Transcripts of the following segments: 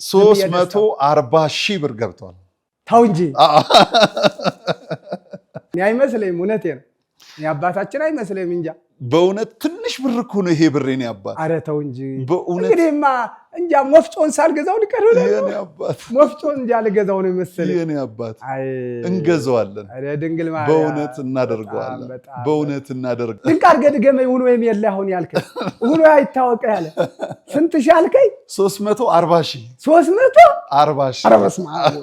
340,000 ብር ገብቷል። ተው እንጂ እኔ አይመስለኝም። እውነቴን ነው። እኔ አባታችን አይመስለኝም እንጃ። በእውነት ትንሽ ብር እኮ ነው ይሄ ብር የኔ አባት። ኧረ ተው እንጂ በእውነት እንግዲህማ እንጃ መፍጮን ሳልገዛው ልቀር ነው የኔ አባት። መፍጮን እንጃ ልገዛው ነው መሰለኝ የኔ አባት። እንገዛዋለን። ኧረ ድንግል ማርያም በእውነት እናደርገዋለን። በእውነት እናደርገዋለን። ድንቅ አድርገህ ድገመኝ። ውሎ የለ አሁን ያልከኝ ውሎ አይታወቀ ያለ ስንት ሺህ አልከኝ? 340,000 340,000። ኧረ በስመ አብ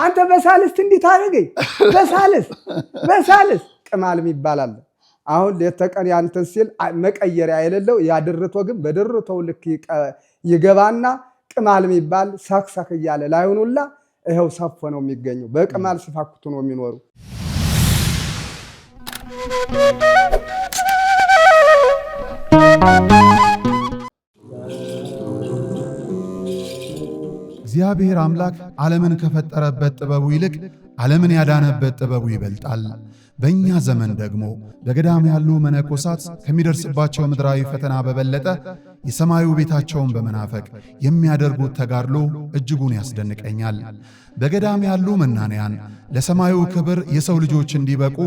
አንተ በሳልስት እንዴት አደረገኝ? በሳልስ ቅማልም ይባላል። አሁን ለተቀን ያንተን ሲል መቀየሪያ የሌለው ያድርቶ ግን በድርቶው ልክ ይገባና ቅማል የሚባል ሳክሳክ እያለ ላይሆኑላ ይሄው ሰፎ ነው የሚገኘው። በቅማል ሲፋኩቱ ነው የሚኖሩ። እግዚአብሔር አምላክ ዓለምን ከፈጠረበት ጥበቡ ይልቅ ዓለምን ያዳነበት ጥበቡ ይበልጣል። በእኛ ዘመን ደግሞ በገዳም ያሉ መነኮሳት ከሚደርስባቸው ምድራዊ ፈተና በበለጠ የሰማዩ ቤታቸውን በመናፈቅ የሚያደርጉት ተጋድሎ እጅጉን ያስደንቀኛል። በገዳም ያሉ መናንያን ለሰማዩ ክብር የሰው ልጆች እንዲበቁ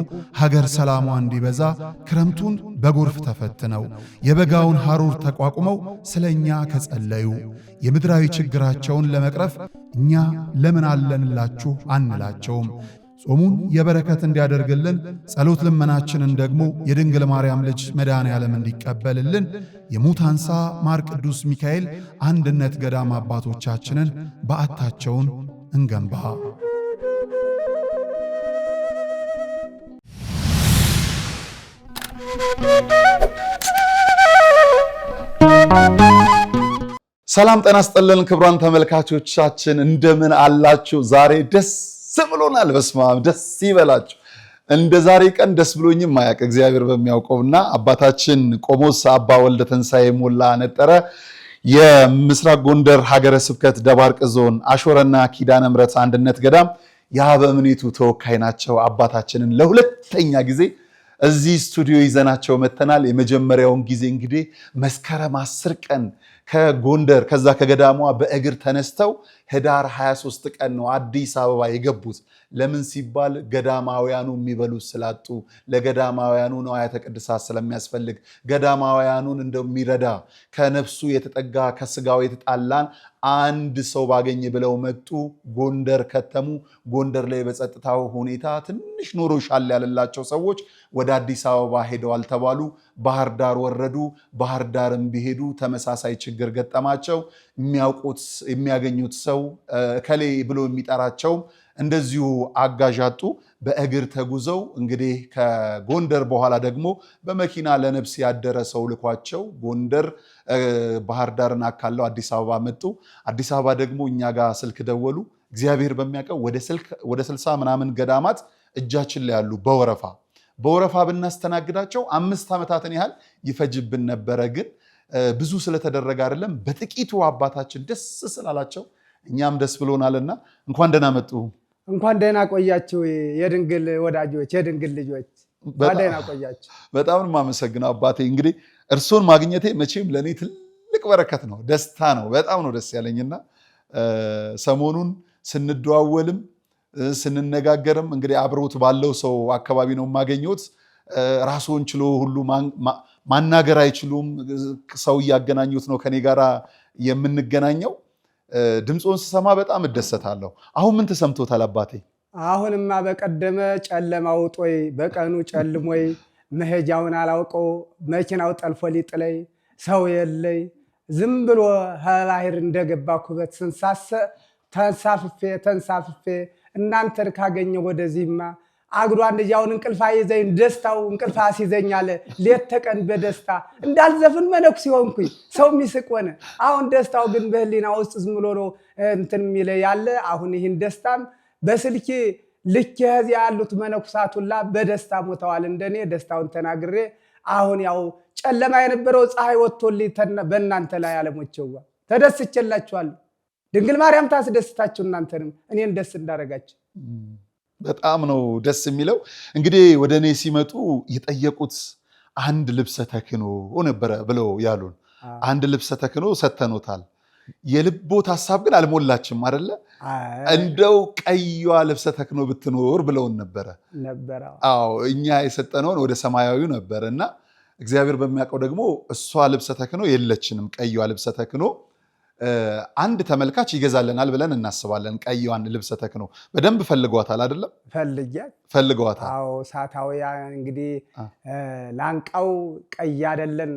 ሀገር ሰላሟ እንዲበዛ ክረምቱን በጎርፍ ተፈትነው የበጋውን ሐሩር ተቋቁመው ስለኛ ከጸለዩ የምድራዊ ችግራቸውን ለመቅረፍ እኛ ለምን አለንላችሁ አንላቸውም። ጾሙን የበረከት እንዲያደርግልን ጸሎት ልመናችንን ደግሞ የድንግል ማርያም ልጅ መድኃኔ ዓለም እንዲቀበልልን የሙታንሳ ማር ቅዱስ ሚካኤል አንድነት ገዳም አባቶቻችንን በዓታቸውን እንገንባ። ሰላም ጤና ይስጥልን ክቡራን ተመልካቾቻችን እንደምን አላችሁ? ዛሬ ደስ ብሎናል። በስመ አብ ደስ ይበላችሁ። እንደ ዛሬ ቀን ደስ ብሎኝም ማያውቅ እግዚአብሔር በሚያውቀውና አባታችን ቆሞስ አባ ወልደ ትንሣኤ ሞላ ነጠረ የምስራቅ ጎንደር ሀገረ ስብከት ደባርቅ ዞን አሾረና ኪዳነ ምሕረት አንድነት ገዳም የአበምኔቱ ተወካይ ናቸው። አባታችንን ለሁለተኛ ጊዜ እዚህ ስቱዲዮ ይዘናቸው መተናል። የመጀመሪያውን ጊዜ እንግዲህ መስከረም 10 ቀን ከጎንደር ከዛ ከገዳሟ በእግር ተነስተው ህዳር 23 ቀን ነው አዲስ አበባ የገቡት። ለምን ሲባል ገዳማውያኑ የሚበሉት ስላጡ፣ ለገዳማውያኑ ንዋያተ ቅድሳት ስለሚያስፈልግ፣ ገዳማውያኑን እንደሚረዳ ከነፍሱ የተጠጋ ከስጋው የተጣላን አንድ ሰው ባገኝ ብለው መጡ። ጎንደር ከተሙ። ጎንደር ላይ በጸጥታው ሁኔታ ትንሽ ኖሮ ሻል ያለላቸው ሰዎች ወደ አዲስ አበባ ሄደዋል ተባሉ። ባህር ዳር ወረዱ። ባህር ዳርም ቢሄዱ ተመሳሳይ ችግር ገጠማቸው። የሚያውቁት የሚያገኙት ሰው ከሌ ብሎ የሚጠራቸው እንደዚሁ አጋዥ አጡ። በእግር ተጉዘው እንግዲህ ከጎንደር በኋላ ደግሞ በመኪና ለነፍስ ያደረ ሰው ልኳቸው ጎንደር ባህር ዳርን አካለው አዲስ አበባ መጡ። አዲስ አበባ ደግሞ እኛ ጋር ስልክ ደወሉ። እግዚአብሔር በሚያውቀው ወደ 60 ምናምን ገዳማት እጃችን ላይ ያሉ በወረፋ ብናስተናግዳቸው 5 ዓመታትን ያህል ይፈጅብን ነበረ። ግን ብዙ ስለተደረገ አይደለም፣ በጥቂቱ አባታችን ደስ ስላላቸው እኛም ደስ ብሎናልና እንኳን ደህና መጡ። እንኳን ደህና ቆያችሁ የድንግል ወዳጆች፣ የድንግል ልጆች እንኳን ደህና ቆያችሁ። በጣም የማመሰግነው አባቴ። እንግዲህ እርሶን ማግኘቴ መቼም ለእኔ ትልቅ በረከት ነው፣ ደስታ ነው። በጣም ነው ደስ ያለኝና ሰሞኑን ስንደዋወልም ስንነጋገርም እንግዲህ አብሮት ባለው ሰው አካባቢ ነው የማገኘት። ራስዎን ችሎ ሁሉ ማናገር አይችሉም። ሰው እያገናኙት ነው ከኔ ጋራ የምንገናኘው። ድምፆን ስሰማ በጣም እደሰታለሁ። አሁን ምን ተሰምቶታል አባቴ? አሁንማ በቀደመ ጨለማ ውጦይ በቀኑ ጨልሞይ መሄጃውን አላውቀው መኪናው ጠልፎ ሊጥለይ ሰው የለይ ዝም ብሎ ባህር እንደገባ ኩበት ስንሳሰ ተንሳፍፌ እናንተን ካገኘ ወደዚህማ አግዷን ልጅውን እንቅልፋ ይዘኝ ደስታው እንቅልፋ ሲዘኛለ ሌት ተቀን በደስታ እንዳልዘፍን መነኩስ ይሆንኩኝ ሰው የሚስቅ ሆነ። አሁን ደስታው ግን በህሊና ውስጥ ዝም ብሎ ነው እንትን የሚለ ያለ። አሁን ይህን ደስታም በስልኪ ልክ እዚያ ያሉት መነኩሳቱላ በደስታ ሞተዋል። እንደኔ ደስታውን ተናግሬ አሁን ያው ጨለማ የነበረው ፀሐይ ወጥቶልኝ በእናንተ ላይ አለሞቼዋ ተደስቼላችኋለሁ። ድንግል ማርያም ታስደስታችሁ እናንተንም እኔን ደስ እንዳደረጋችሁ። በጣም ነው ደስ የሚለው። እንግዲህ ወደ እኔ ሲመጡ የጠየቁት አንድ ልብሰ ተክህኖ ነበረ ብለው ያሉን። አንድ ልብሰ ተክህኖ ሰተኖታል። የልቦት ሐሳብ ግን አልሞላችም አይደለ? እንደው ቀይዋ ልብሰ ተክህኖ ብትኖር ብለውን ነበረ። አዎ እኛ የሰጠነውን ወደ ሰማያዊው ነበረና እግዚአብሔር በሚያውቀው ደግሞ እሷ ልብሰ ተክህኖ የለችንም። ቀይዋ ልብሰ ተክህኖ አንድ ተመልካች ይገዛልናል ብለን እናስባለን። ቀይዋን ልብሰ ተክህኖ በደንብ ፈልገዋታል አይደለም? ፈልገዋታል። አዎ ሳታውያ እንግዲህ ላንቃው ቀይ አይደለን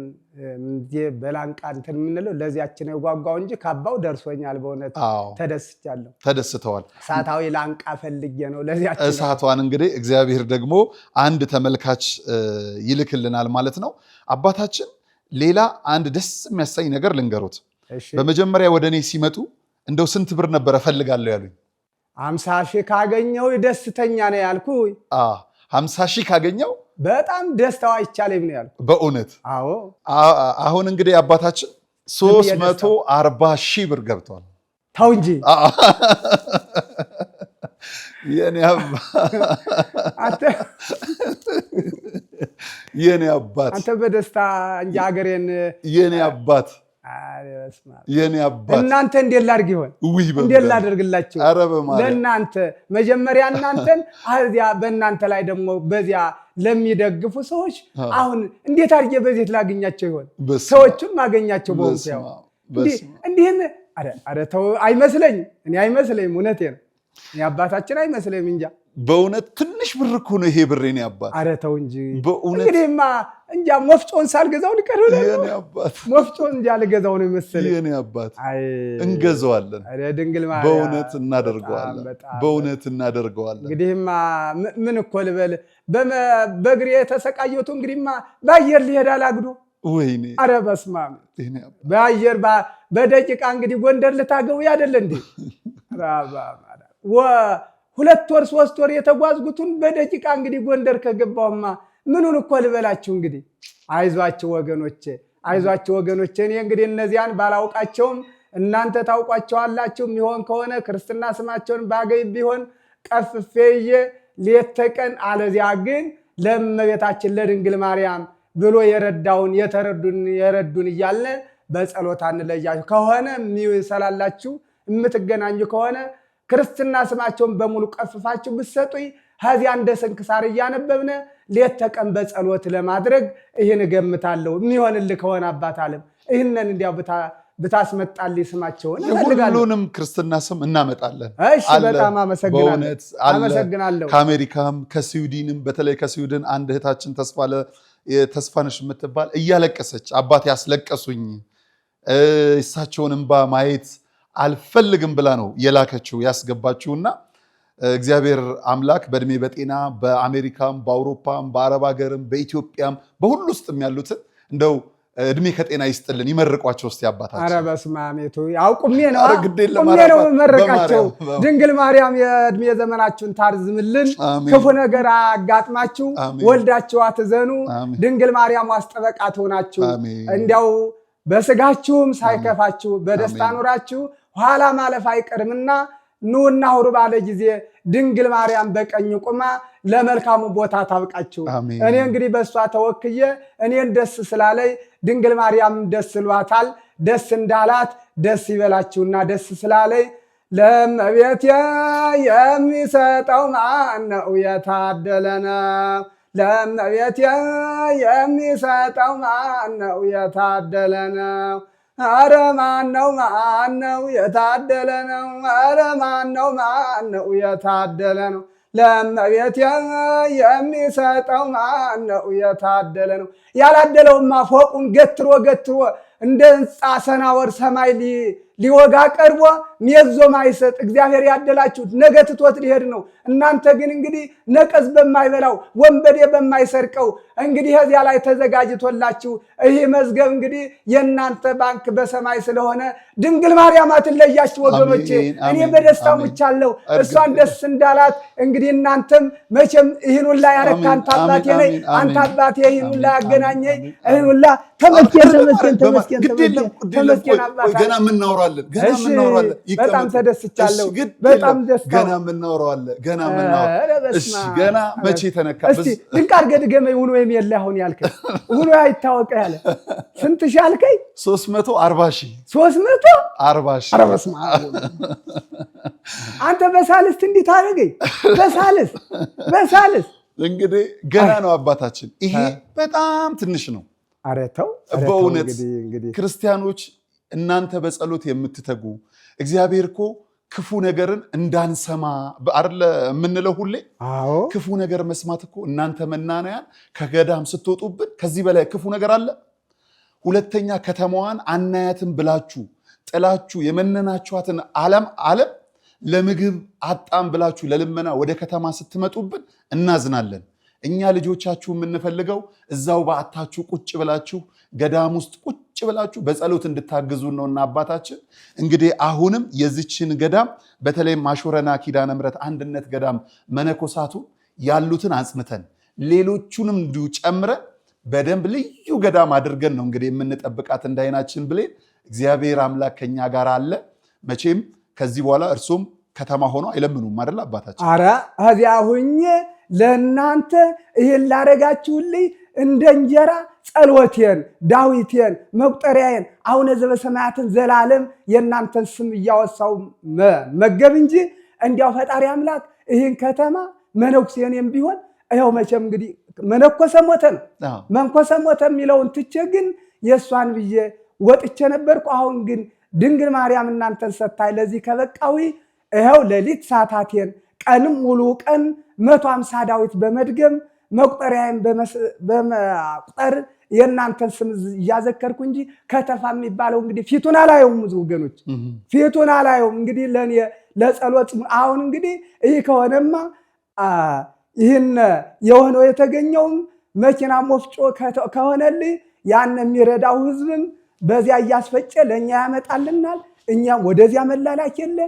እንጂ በላንቃ እንትን የምንለው ለዚያችን የጓጓው እንጂ ካባው ደርሶኛል። በእውነት ተደስቻለሁ። ተደስተዋል። ሳታዊ ላንቃ ፈልጌ ነው ለዚያችን። እሳቷን እንግዲህ እግዚአብሔር ደግሞ አንድ ተመልካች ይልክልናል ማለት ነው። አባታችን ሌላ አንድ ደስ የሚያሳይ ነገር ልንገሩት። በመጀመሪያ ወደ እኔ ሲመጡ እንደው ስንት ብር ነበረ ፈልጋለሁ ያሉኝ? 50 ሺህ ካገኘው ደስተኛ ነው ያልኩ። 50 ሺህ ካገኘው በጣም ደስታው አይቻልም ነው ያልኩ። በእውነት አዎ። አሁን እንግዲህ አባታችን 340 ሺህ ብር ገብቷል። ተው እንጂ የኔ አባት አንተ በደስታ እንጂ ሀገሬን የኔ አባት እናንተ እንዴት ላድርግ ይሆን? እንዴት ላደርግላችሁ? ለእናንተ መጀመሪያ እናንተን አዚያ በእናንተ ላይ ደግሞ በዚያ ለሚደግፉ ሰዎች አሁን እንዴት አድርጌ በዚህ ላገኛቸው ይሆን? ሰዎቹን ማገኛቸው በሆንኩ ያው እንዲህን ኧረ ተው አይመስለኝም። እኔ አይመስለኝም። እውነቴ ነው። እኔ አባታችን አይመስለኝም። እንጃ በእውነት ትንሽ ብር እኮ ነው ይሄ ብር የኔ አባት። ኧረ ተው እንጂ እንግዲህማ እንጃ ሞፍጮን ሳልገዛው ልቀር ነው የኔ አባት። ሞፍጮን እንጃ ልገዛው ነው መሰለኝ የኔ አባት። እንገዛዋለን። ኧረ ድንግል ማርያም በእውነት እናደርገዋለን። በእውነት እናደርገዋለን። እንግዲህማ ምን እኮ ልበል በእግሬ ተሰቃየሁት። እንግዲህማ በአየር ሊሄድ አላግዶ ወይኔ ኧረ በስመ አብ በአየር በደቂቃ እንግዲህ ጎንደር ልታገቡ ያደለ እንዴ? 2 ወር 3 ወር የተጓዝጉትን በደቂቃ እንግዲህ ጎንደር ከገባሁማ ምኑን እኮ ልበላችሁ። እንግዲህ አይዟችሁ ወገኖቼ፣ አይዟችሁ ወገኖቼ። እኔ እንግዲህ እነዚያን ባላውቃቸውም እናንተ ታውቋቸዋላችሁ። የሚሆን ከሆነ ክርስትና ስማቸውን ባገኝ ቢሆን ቀፍፌዬ ሌት ተቀን፣ አለዚያ ግን ለእመቤታችን ለድንግል ማርያም ብሎ የረዳውን የረዱን እያልን በጸሎት አንለያችሁ። ከሆነ የሚሰላላችሁ የምትገናኙ ከሆነ ክርስትና ስማቸውን በሙሉ ቀፍፋችሁ ብትሰጡኝ ከዚያ እንደ ስንክሳር እያነበብነ ሌት ተቀን በጸሎት ለማድረግ ይህን እገምታለሁ። የሚሆንልህ ከሆነ አባት ዓለም ይህንን እንዲያው ብታስመጣልኝ ስማቸውን ሁሉንም ክርስትና ስም እናመጣለን። እሺ በጣም አመሰግናለሁ። ከአሜሪካም ከስዊድንም በተለይ ከስዊድን አንድ እህታችን ተስፋነሽ የምትባል እያለቀሰች አባት ያስለቀሱኝ እሳቸውን እንባ ማየት አልፈልግም ብላ ነው የላከችው ያስገባችውና እግዚአብሔር አምላክ በእድሜ በጤና በአሜሪካም በአውሮፓም በአረብ ሀገርም በኢትዮጵያም በሁሉ ውስጥም ያሉትን እንደው እድሜ ከጤና ይስጥልን። ይመርቋቸው እስቲ አባታችን። ኧረ በስመ አብ ቁሜ ነው መረቃቸው። ድንግል ማርያም የእድሜ ዘመናችሁን ታርዝምልን፣ ክፉ ነገር አጋጥማችሁ ወልዳችሁ አትዘኑ። ድንግል ማርያም ዋስጠበቃ ትሆናችሁ፣ እንዲያው በስጋችሁም ሳይከፋችሁ በደስታ ኑራችሁ ኋላ ማለፍ አይቀርምና ኑና ሁሩ ባለ ጊዜ ድንግል ማርያም በቀኝ ቁማ ለመልካሙ ቦታ ታብቃችሁ። እኔ እንግዲህ በእሷ ተወክዬ እኔን ደስ ስላለይ ድንግል ማርያም ደስ ይሏታል። ደስ እንዳላት ደስ ይበላችሁና ደስ ስላለይ ለእመቤቴ የሚሰጠው ማነው የታደለ ነው? ለእመቤቴ የሚሰጠው ማነው የታደለ ነው? ኧረ ማነው የታደለ ነው? ኧረ ማነው የታደለ ነው? ለእመቤቴ የሚሰጠው ማነው የታደለ ነው? ያላደለውማ ፎቁን ገትሮ እንደ ሕንፃ ሰናወር ሰማይ ሊወጋ ቀርቦ ሜዞ ማይሰጥ እግዚአብሔር ያደላችሁት ነገ ትቶት ሊሄድ ነው። እናንተ ግን እንግዲህ ነቀዝ በማይበላው ወንበዴ በማይሰርቀው እንግዲህ እዚያ ላይ ተዘጋጅቶላችሁ ይህ መዝገብ እንግዲህ የእናንተ ባንክ በሰማይ ስለሆነ ድንግል ማርያም አትለያችሁ ወገኖቼ። እኔ በደስታ ሙቻለሁ እሷን ደስ እንዳላት እንግዲህ እናንተም መቼም ይህን ሁላ ያረካ አንተ አባቴ ነኝ፣ አንተ አባቴ ይህን ሁላ ያገናኘኝ ይህን ሁላ ተመስገን አባቴ። ገና የምናወራ የምናወራዋለን በጣም ተደስቻለሁ በጣም ደስታ ገና የምናወራዋለን እሺ ገና መቼ ተነካ እስቲ ድንቅ አድርገህ ድገመኝ ውሎ የለ አሁን ያልከኝ ውሎ አይታወቀ ያለ ስንት ሺህ አልከኝ 340,000 340,000 ኧረ በስመ አብ አንተ በሳልስት እንዴት አደረገኝ በሳልስ እንግዲህ ገና ነው አባታችን ይሄ በጣም ትንሽ ነው ኧረ ተው በእውነት ክርስቲያኖች እናንተ በጸሎት የምትተጉ እግዚአብሔር እኮ ክፉ ነገርን እንዳንሰማ አይደለ የምንለው ሁሌ ክፉ ነገር መስማት እኮ እናንተ መናንያን ከገዳም ስትወጡብን ከዚህ በላይ ክፉ ነገር አለ ሁለተኛ ከተማዋን አናያትን ብላችሁ ጥላችሁ የመነናችኋትን ዓለም ለምግብ አጣም ብላችሁ ለልመና ወደ ከተማ ስትመጡብን እናዝናለን እኛ ልጆቻችሁ የምንፈልገው እዛው በአታችሁ ቁጭ ብላችሁ ገዳም ውስጥ ቁጭ ብላችሁ በጸሎት እንድታግዙ ነውና አባታችን እንግዲህ አሁንም የዚችን ገዳም በተለይም አሾረና ኪዳነ ምሕረት አንድነት ገዳም መነኮሳቱ ያሉትን አጽንተን ሌሎቹንም እንዲሁ ጨምረን በደንብ ልዩ ገዳም አድርገን ነው እንግዲህ የምንጠብቃት እንዳይናችን ብለን እግዚአብሔር አምላክ ከኛ ጋር አለ መቼም ከዚህ በኋላ እርሱም ከተማ ሆኖ አይለምኑም አይደል አባታችን ኧረ እዚያ ሁኜ ለእናንተ ይሄን ላደረጋችሁልኝ እንደ እንጀራ ጸሎቴን ዳዊቴን መቁጠሪያዬን አቡነ ዘበሰማያትን ዘላለም የእናንተን ስም እያወሳው መገብ እንጂ እንዲያው ፈጣሪ አምላክ ይህን ከተማ መነኩሴንም ቢሆን ይኸው መቼም እንግዲህ መነኮሰ ሞተ ነው መንኮሰ ሞተ የሚለውን ትቼ ግን የእሷን ብዬ ወጥቼ ነበርኩ አሁን ግን ድንግል ማርያም እናንተን ሰታይ ለዚህ ከበቃዊ ይኸው ሌሊት ሰዓታቴን ቀንም ሙሉ ቀን 150 ዳዊት በመድገም መቁጠሪያዬን በመቁጠር የእናንተን ስም እያዘከርኩ እንጂ ከተፋ የሚባለው እንግዲህ ፊቱን አላየውም ወገኖች ፊቱን አላየውም እንግዲህ ለኔ ለጸሎት አሁን እንግዲህ ይህ ከሆነማ ይህን የሆነው የተገኘውም መኪና ወፍጮ ከሆነልኝ ያን የሚረዳው ህዝብም በዚያ እያስፈጨ ለኛ ያመጣልናል እኛም ወደዚያ መላላክ የለ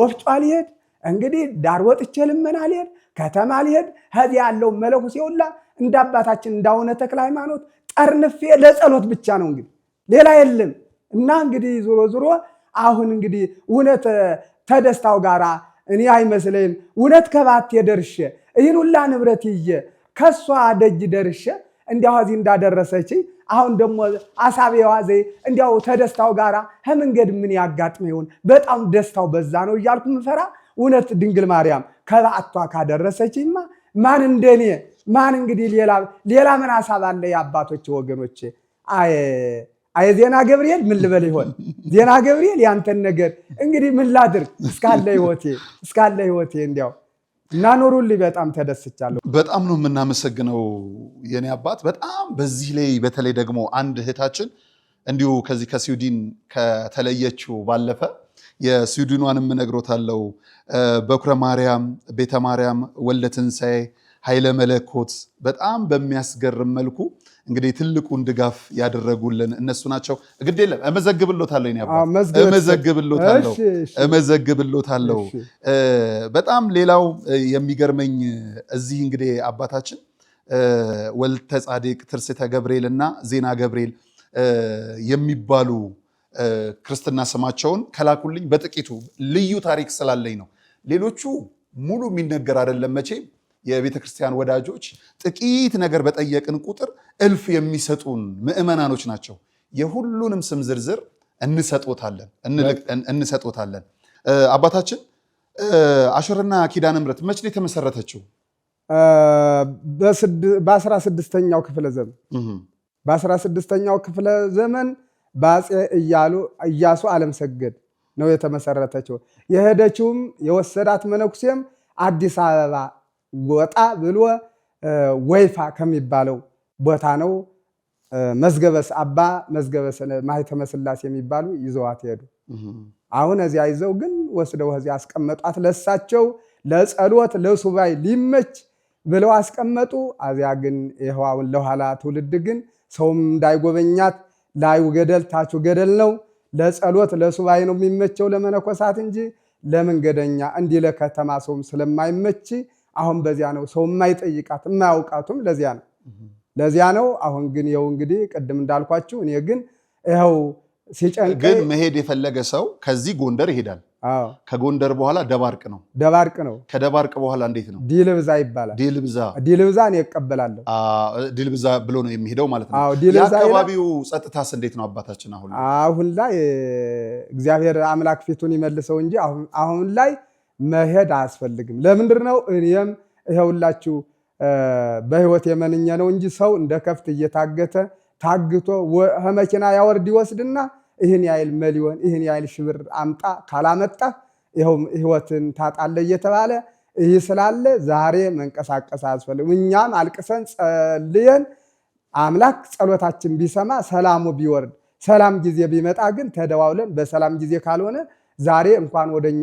ወፍጮ አልሄድ እንግዲህ ዳር ወጥቼ ልመና አልሄድ ከተማ አልሄድ ከዚያ ያለው መለኩሴ ሁላ እንደ አባታችን እንዳውነ ተክለ ሃይማኖት ጠርንፌ ለጸሎት ብቻ ነው እንግዲህ ሌላ የለም እና እንግዲህ ዞሮ አሁን እንግዲህ እውነት ተደስታው ጋራ እኔ አይመስለኝም እውነት ከባቴ ደርሼ ይህን ሁላ ንብረት ይዤ ከሷ ደጅ ደርሼ እንዲያው እዚህ እንዳደረሰች አሁን ደግሞ አሳቤዋ ዘይ እንዲያው ተደስታው ጋራ ከመንገድ ምን ያጋጥመው ይሆን በጣም ደስታው በዛ ነው እያልኩ ምፈራ እውነት ድንግል ማርያም ከባቷ ካደረሰችማ ማን እንደኔ ማን እንግዲህ ሌላ ምን ሐሳብ አለ የአባቶች ወገኖች አይ ዜና ገብርኤል ምን ልበል ይሆን ዜና ገብርኤል ያንተን ነገር እንግዲህ ምን ላድርግ እስካለ ህይወቴ እንዲያው እና ኑሩልኝ በጣም ተደስቻለሁ በጣም ነው የምናመሰግነው የኔ አባት በጣም በዚህ ላይ በተለይ ደግሞ አንድ እህታችን እንዲሁ ከዚህ ከስዊድን ከተለየችው ባለፈ የስዊድኗንም ነግሮታለው በኩረ ማርያም ቤተ ማርያም ወለትንሳኤ ኃይለ መለኮት በጣም በሚያስገርም መልኩ እንግዲህ ትልቁን ድጋፍ ያደረጉልን እነሱ ናቸው ግድ የለም እመዘግብሎታለሁ እኔ አባት እመዘግብሎታለሁ በጣም ሌላው የሚገርመኝ እዚህ እንግዲህ አባታችን ወልተ ጻድቅ ትርስተ ገብርኤልና ዜና ገብርኤል የሚባሉ ክርስትና ስማቸውን ከላኩልኝ በጥቂቱ ልዩ ታሪክ ስላለኝ ነው ሌሎቹ ሙሉ የሚነገር አይደለም መቼ የቤተ ክርስቲያን ወዳጆች ጥቂት ነገር በጠየቅን ቁጥር እልፍ የሚሰጡን ምእመናኖች ናቸው የሁሉንም ስም ዝርዝር እንሰጦታለን አባታችን አሾረና ኪዳነ ምሕረት መቼ ነው የተመሰረተችው በ16ኛው ክፍለ ዘመን በ16ኛው ክፍለ ዘመን በአፄ ኢያሱ ዓለምሰገድ ነው የተመሰረተችው የሄደችውም የወሰዳት መነኩሴም አዲስ አበባ ወጣ ብሎ ወይፋ ከሚባለው ቦታ ነው መዝገበስ አባ መዝገበስ ማኅተመ ሥላሴ የሚባሉ ይዘዋት ሄዱ አሁን እዚያ ይዘው ግን ወስደው እዚያ አስቀመጧት ለሳቸው ለጸሎት ለሱባኤ ሊመች ብለው አስቀመጡ አዚያ ግን ይሄው ለኋላ ትውልድ ግን ሰውም እንዳይጎበኛት ላዩ ገደል ታቹ ገደል ነው ለጸሎት ለሱባኤ ነው የሚመቸው ለመነኮሳት እንጂ ለመንገደኛ እንዲህ ለከተማ ሰውም ስለማይመች አሁን በዚያ ነው ሰው የማይጠይቃት የማያውቃቱም ለዚያ ነው አሁን ግን ይኸው እንግዲህ ቅድም እንዳልኳችሁ እኔ ግን ይኸው ሲጨንቀኝ ግን መሄድ የፈለገ ሰው ከዚህ ጎንደር ይሄዳል። ከጎንደር በኋላ ደባርቅ ነው። ከደባርቅ በኋላ እንዴት ነው? ዲልብዛ ይባላል። ዲልብዛ እኔ እቀበላለሁ። ዲልብዛ ብሎ ነው የሚሄደው ማለት ነው። የአካባቢው ጸጥታስ እንዴት ነው አባታችን? አሁን ላይ እግዚአብሔር አምላክ ፊቱን ይመልሰው እንጂ አሁን ላይ መሄድ አያስፈልግም። ለምንድን ነው? እኔም ይኸውላችሁ በህይወት የመንኘ ነው እንጂ ሰው እንደ ከፍት እየታገተ ታግቶ መኪና ያወርድ ይወስድና ይህን ያህል ሚሊዮን ይህን ያህል ሺህ ብር አምጣ ካላመጣ ይኸው ህይወትን ታጣለህ እየተባለ ይህ ስላለ ዛሬ መንቀሳቀስ አያስፈልግም። እኛም አልቅሰን ጸልየን አምላክ ጸሎታችን ቢሰማ ሰላሙ ቢወርድ ሰላም ጊዜ ቢመጣ ግን ተደዋውለን በሰላም ጊዜ ካልሆነ ዛሬ እንኳን ወደኛ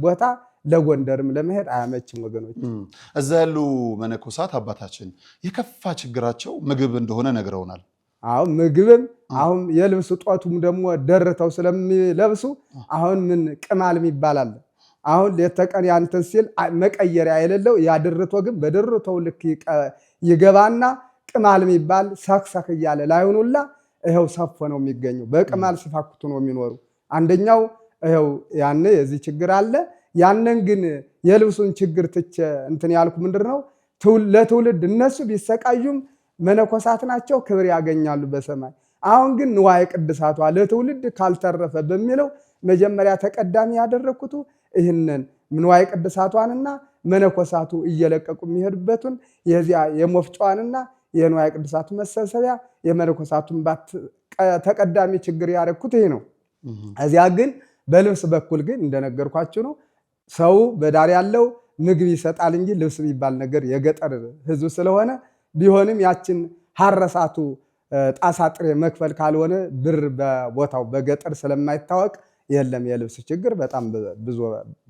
ቦታ ለጎንደርም ለመሄድ አያመችም ወገኖች። እዛ ያሉ መነኮሳት አባታችን የከፋ ችግራቸው ምግብ እንደሆነ ነግረውናል። ምግብም አሁን የልብስ ጦቱም ደግሞ ደርተው ስለሚለብሱ አሁን ምን ቅማል ይባላል። አሁን ለተቀን ያንተን ሲል መቀየሪያ የሌለው ያድርቶ ግን በድርቶው ልክ ይገባና ቅማል የሚባል ሳክሳክ እያለ ላይሆኑላ ይሄው ሰፎ ነው የሚገኘው። በቅማል ሲፋኩቱ ነው የሚኖሩ። አንደኛው ይሄው ያነ የዚህ ችግር አለ። ያንን ግን የልብሱን ችግር ትቼ እንትን ያልኩ ምንድነው ለትውልድ እነሱ ቢሰቃዩም መነኮሳት ናቸው፣ ክብር ያገኛሉ በሰማይ። አሁን ግን ንዋየ ቅድሳቷ ለትውልድ ካልተረፈ በሚለው መጀመሪያ ተቀዳሚ ያደረኩት ይህንን ንዋየ ቅድሳቷንና መነኮሳቱ እየለቀቁ የሚሄዱበትን የዚያ የሞፍጫዋንና የንዋየ ቅድሳቱ መሰብሰቢያ የመነኮሳቱን ተቀዳሚ ችግር ያደረኩት ይሄ ነው። እዚያ ግን በልብስ በኩል ግን እንደነገርኳችሁ ነው። ሰው በዳር ያለው ምግብ ይሰጣል እንጂ ልብስ የሚባል ነገር የገጠር ህዝብ ስለሆነ ቢሆንም ያችን ሐረሳቱ ጣሳ ጥሬ መክፈል ካልሆነ ብር በቦታው በገጠር ስለማይታወቅ የለም የልብስ ችግር በጣም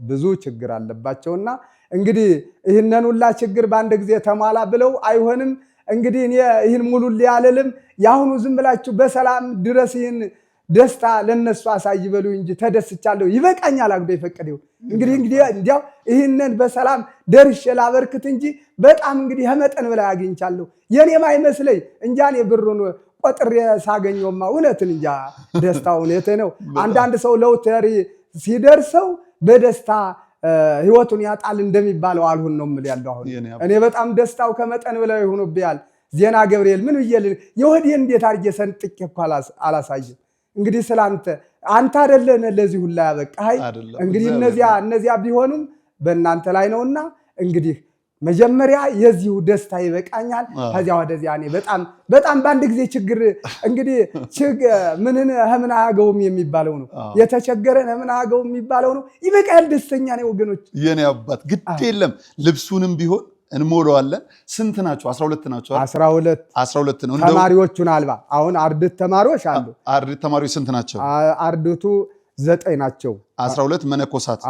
ብዙ ችግር አለባቸውና እንግዲህ ይህንን ሁላ ችግር በአንድ ጊዜ ተሟላ ብለው አይሆንም። እንግዲህ ይህን ሙሉ ሊያለልም ያሁኑ ዝም ብላችሁ በሰላም ድረስ ይህን ደስታ ለነሱ አሳይ በሉ እንጂ ተደስቻለሁ ይበቃኛል አግዶ ይፈቀደው። እንግዲህ እንዲያው ይህንን በሰላም ደርሼ ላበርክት እንጂ በጣም እንግዲህ ከመጠን በላይ አግኝቻለሁ። የኔም አይመስለኝ እንጃኔ ብሩን ቆጥሬ ሳገኘውማ እውነትን እንጃ ደስታው እውነቴ ነው። አንዳንድ ሰው ሎተሪ ሲደርሰው በደስታ ህይወቱን ያጣል እንደሚባለው አልሆን ነው የምል ያለው። አሁን እኔ በጣም ደስታው ከመጠን በላይ ሆኖብኛል። ዜና ገብርኤል ምን ይየል የወዲን እንዴት አርጌ ሰንጥቄ እኮ አላሳየም። እንግዲህ ስላንተ አንተ አይደለም ለዚህ ሁላ ያበቃይ። እንግዲህ እነዚያ ቢሆኑም በእናንተ ላይ ነውና እንግዲህ መጀመሪያ የዚሁ ደስታ ይበቃኛል። ከዚያ ወደዚያ እኔ በጣም በአንድ ጊዜ ችግር እንግዲህ ምንን ህምን አያገውም የሚባለው ነው። የተቸገረን ህምን አያገውም የሚባለው ነው። ይበቃል ደስተኛ ነኝ ወገኖች። የኔ አባት ግድ የለም ልብሱንም ቢሆን እንሞላዋለን። ስንት ናቸው? 12 ናቸው። 12 ነው። ተማሪዎቹን አልባ አሁን አርድት ተማሪዎች አሉ። አርድት ተማሪዎች ስንት ናቸው? አርድቱ 9 ናቸው። 12 መነኮሳት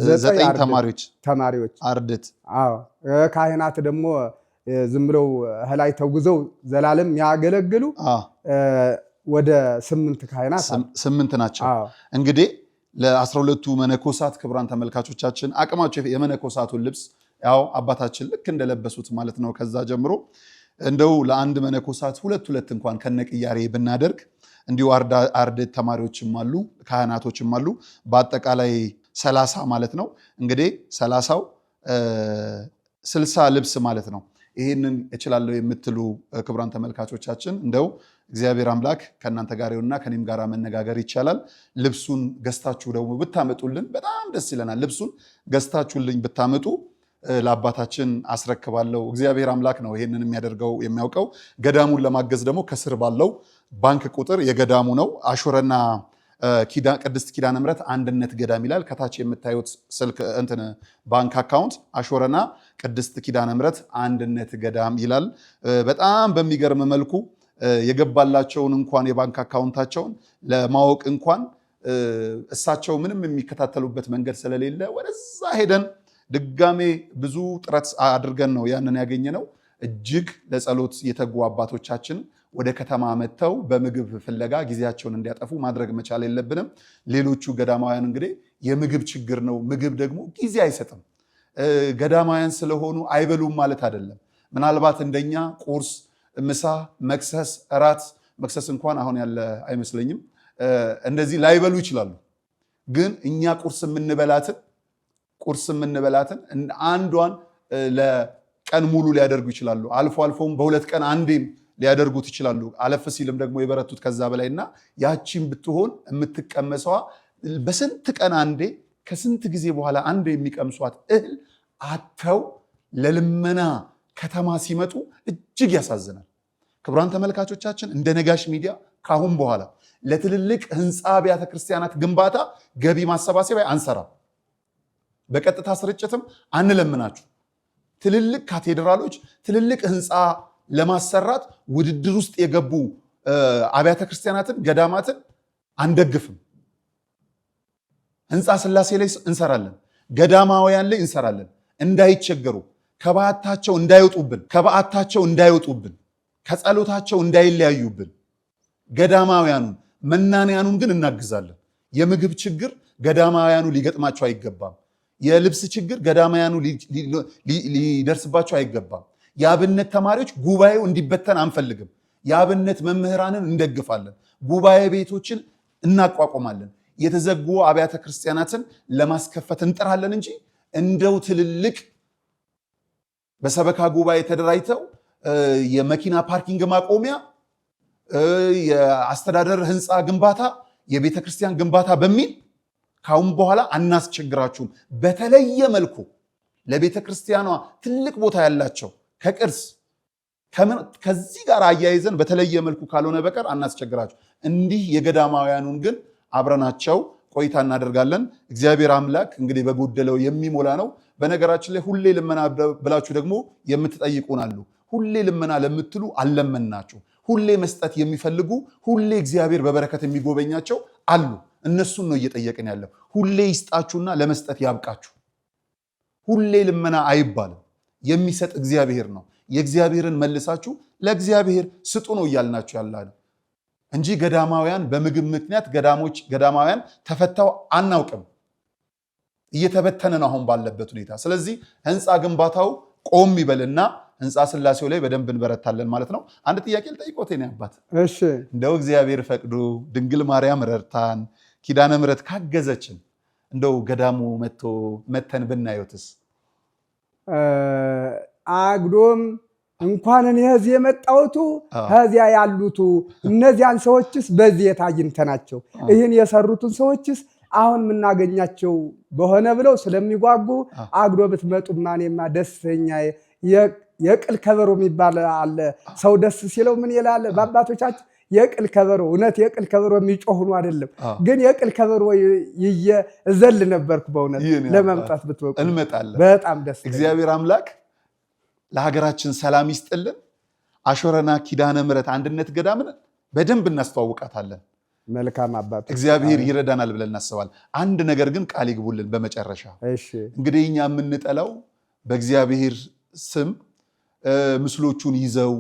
9 ተማሪዎች አርድት። ካህናት ደግሞ ዝም ብለው ላይ ተጉዘው ዘላለም ያገለግሉ ወደ 8 ካህናት 8 ናቸው። እንግዲህ ለ12ቱ መነኮሳት ክቡራን ተመልካቾቻችን አቅማቸው የመነኮሳቱን ልብስ ያው አባታችን ልክ እንደለበሱት ማለት ነው። ከዛ ጀምሮ እንደው ለአንድ መነኮሳት ሁለት እንኳን ከነቅያሬ ብናደርግ እንዲሁ አርድት ተማሪዎችም አሉ ካህናቶችም አሉ። በአጠቃላይ 30 ማለት ነው። እንግዲህ 30ው 60 ልብስ ማለት ነው። ይህንን እችላለሁ የምትሉ ክቡራን ተመልካቾቻችን እንደው እግዚአብሔር አምላክ ከእናንተ ጋር ይሁንና ከኔም ጋር መነጋገር ይቻላል። ልብሱን ገዝታችሁ ደግሞ ብታመጡልን በጣም ደስ ይለናል። ልብሱን ገዝታችሁልኝ ብታመጡ ለአባታችን አስረክባለሁ። እግዚአብሔር አምላክ ነው ይሄንን የሚያደርገው የሚያውቀው። ገዳሙን ለማገዝ ደግሞ ከስር ባለው ባንክ ቁጥር የገዳሙ ነው። አሾረና ቅድስት ኪዳነ ምሕረት አንድነት ገዳም ይላል። ከታች የምታዩት ስልክ ባንክ አካውንት አሾረና ቅድስት ኪዳነ ምሕረት አንድነት ገዳም ይላል። በጣም በሚገርም መልኩ የገባላቸውን እንኳን የባንክ አካውንታቸውን ለማወቅ እንኳን እሳቸው ምንም የሚከታተሉበት መንገድ ስለሌለ ወደዛ ሄደን ድጋሜ ብዙ ጥረት አድርገን ነው ያንን ያገኘነው። እጅግ ለጸሎት የተጉ አባቶቻችን ወደ ከተማ መጥተው በምግብ ፍለጋ ጊዜያቸውን እንዲያጠፉ ማድረግ መቻል የለብንም። ሌሎቹ ገዳማውያን እንግዲህ የምግብ ችግር ነው። ምግብ ደግሞ ጊዜ አይሰጥም። ገዳማውያን ስለሆኑ አይበሉም ማለት አይደለም። ምናልባት እንደኛ ቁርስ፣ ምሳ፣ መክሰስ፣ እራት መክሰስ እንኳን አሁን ያለ አይመስለኝም። እንደዚህ ላይበሉ ይችላሉ። ግን እኛ ቁርስ የምንበላትን አንዷን ለቀን ሙሉ ሊያደርጉ ይችላሉ። አልፎ አልፎም በሁለት ቀን አንዴም ሊያደርጉት ይችላሉ። አለፍ ሲልም ደግሞ የበረቱት ከዛ በላይና ያቺን ብትሆን የምትቀመሰዋ በስንት ቀን አንዴ ከስንት ጊዜ በኋላ አንዴ የሚቀምሷት እህል አተው ለልመና ከተማ ሲመጡ እጅግ ያሳዝናል። ክቡራን ተመልካቾቻችን እንደ ነጋሽ ሚዲያ ካሁን በኋላ ለትልልቅ ህንፃ አብያተ ክርስቲያናት ግንባታ ገቢ ማሰባሰቢያ አንሰራም። በቀጥታ ስርጭትም አንለምናችሁ። ትልልቅ ካቴድራሎች፣ ትልልቅ ህንፃ ለማሰራት ውድድር ውስጥ የገቡ አብያተ ክርስቲያናትን፣ ገዳማትን አንደግፍም። ህንፃ ስላሴ ላይ እንሰራለን፣ ገዳማውያን ላይ እንሰራለን። እንዳይቸገሩ፣ ከበዓታቸው እንዳይወጡብን፣ ከጸሎታቸው እንዳይለያዩብን ገዳማውያኑን መናንያኑን ግን እናግዛለን። የምግብ ችግር ገዳማውያኑ ሊገጥማቸው አይገባም። የልብስ ችግር ገዳማውያኑ ሊደርስባቸው አይገባም። የአብነት ተማሪዎች ጉባኤው እንዲበተን አንፈልግም። የአብነት መምህራንን እንደግፋለን። ጉባኤ ቤቶችን እናቋቁማለን። የተዘጉ አብያተ ክርስቲያናትን ለማስከፈት እንጥራለን እንጂ እንደው ትልልቅ በሰበካ ጉባኤ ተደራጅተው የመኪና ፓርኪንግ ማቆሚያ፣ የአስተዳደር ህንፃ ግንባታ፣ የቤተ ክርስቲያን ግንባታ በሚል ካሁን በኋላ አናስቸግራችሁም። በተለየ መልኩ ለቤተ ክርስቲያኗ ትልቅ ቦታ ያላቸው ከቅርስ ከዚህ ጋር አያይዘን በተለየ መልኩ ካልሆነ በቀር አናስቸግራችሁ። እንዲህ የገዳማውያኑን ግን አብረናቸው ቆይታ እናደርጋለን። እግዚአብሔር አምላክ እንግዲህ በጎደለው የሚሞላ ነው። በነገራችን ላይ ሁሌ ልመና ብላችሁ ደግሞ የምትጠይቁን አሉ። ሁሌ ልመና ለምትሉ አልለመናችሁ። ሁሌ መስጠት የሚፈልጉ ሁሌ እግዚአብሔር በበረከት የሚጎበኛቸው አሉ። እነሱን ነው እየጠየቅን ያለው። ሁሌ ይስጣችሁና ለመስጠት ያብቃችሁ። ሁሌ ልመና አይባልም። የሚሰጥ እግዚአብሔር ነው። የእግዚአብሔርን መልሳችሁ ለእግዚአብሔር ስጡ ነው እያልናችሁ ያለ እንጂ ገዳማውያን በምግብ ምክንያት ገዳማውያን ተፈታው አናውቅም። እየተበተነ ነው አሁን ባለበት ሁኔታ። ስለዚህ ህንፃ ግንባታው ቆም ይበልና ህንፃ ስላሴው ላይ በደንብ እንበረታለን ማለት ነው። አንድ ጥያቄ ልጠይቆት ነው አባት። እሺ፣ እንደው እግዚአብሔር ፈቅዶ ድንግል ማርያም ረድታን ኪዳነ ምሕረት ካገዘችን እንደው ገዳሙ መተን ብናየውትስ? አግዶም እንኳን እኔ እዚህ የመጣሁት ከዚያ ያሉት እነዚያን ሰዎችስ በዚህ አግኝተናቸው ይህን የሰሩትን ሰዎችስ አሁን የምናገኛቸው በሆነ ብለው ስለሚጓጉ አግዶ ብትመጡማ እኔማ ደስተኛ። የቅል ከበሮ የሚባል አለ። ሰው ደስ ሲለው ምን ይላል? በአባቶቻችን የቅል ከበሮ፣ እውነት የቅል ከበሮ የሚጮህኑ አይደለም፣ ግን የቅል ከበሮ እዘል ነበርኩ። በእውነት ለመምጣት ብትበቁ እንመጣለን። በጣም ደስ እግዚአብሔር አምላክ ለሀገራችን ሰላም ይስጥልን። አሾረና ኪዳነ ምሕረት አንድነት ገዳምን በደንብ እናስተዋውቃታለን። መልካም አባት፣ እግዚአብሔር ይረዳናል ብለን እናስባለን። አንድ ነገር ግን ቃል ይግቡልን በመጨረሻ። እንግዲህ እኛ የምንጠላው በእግዚአብሔር ስም ምስሎቹን ይዘው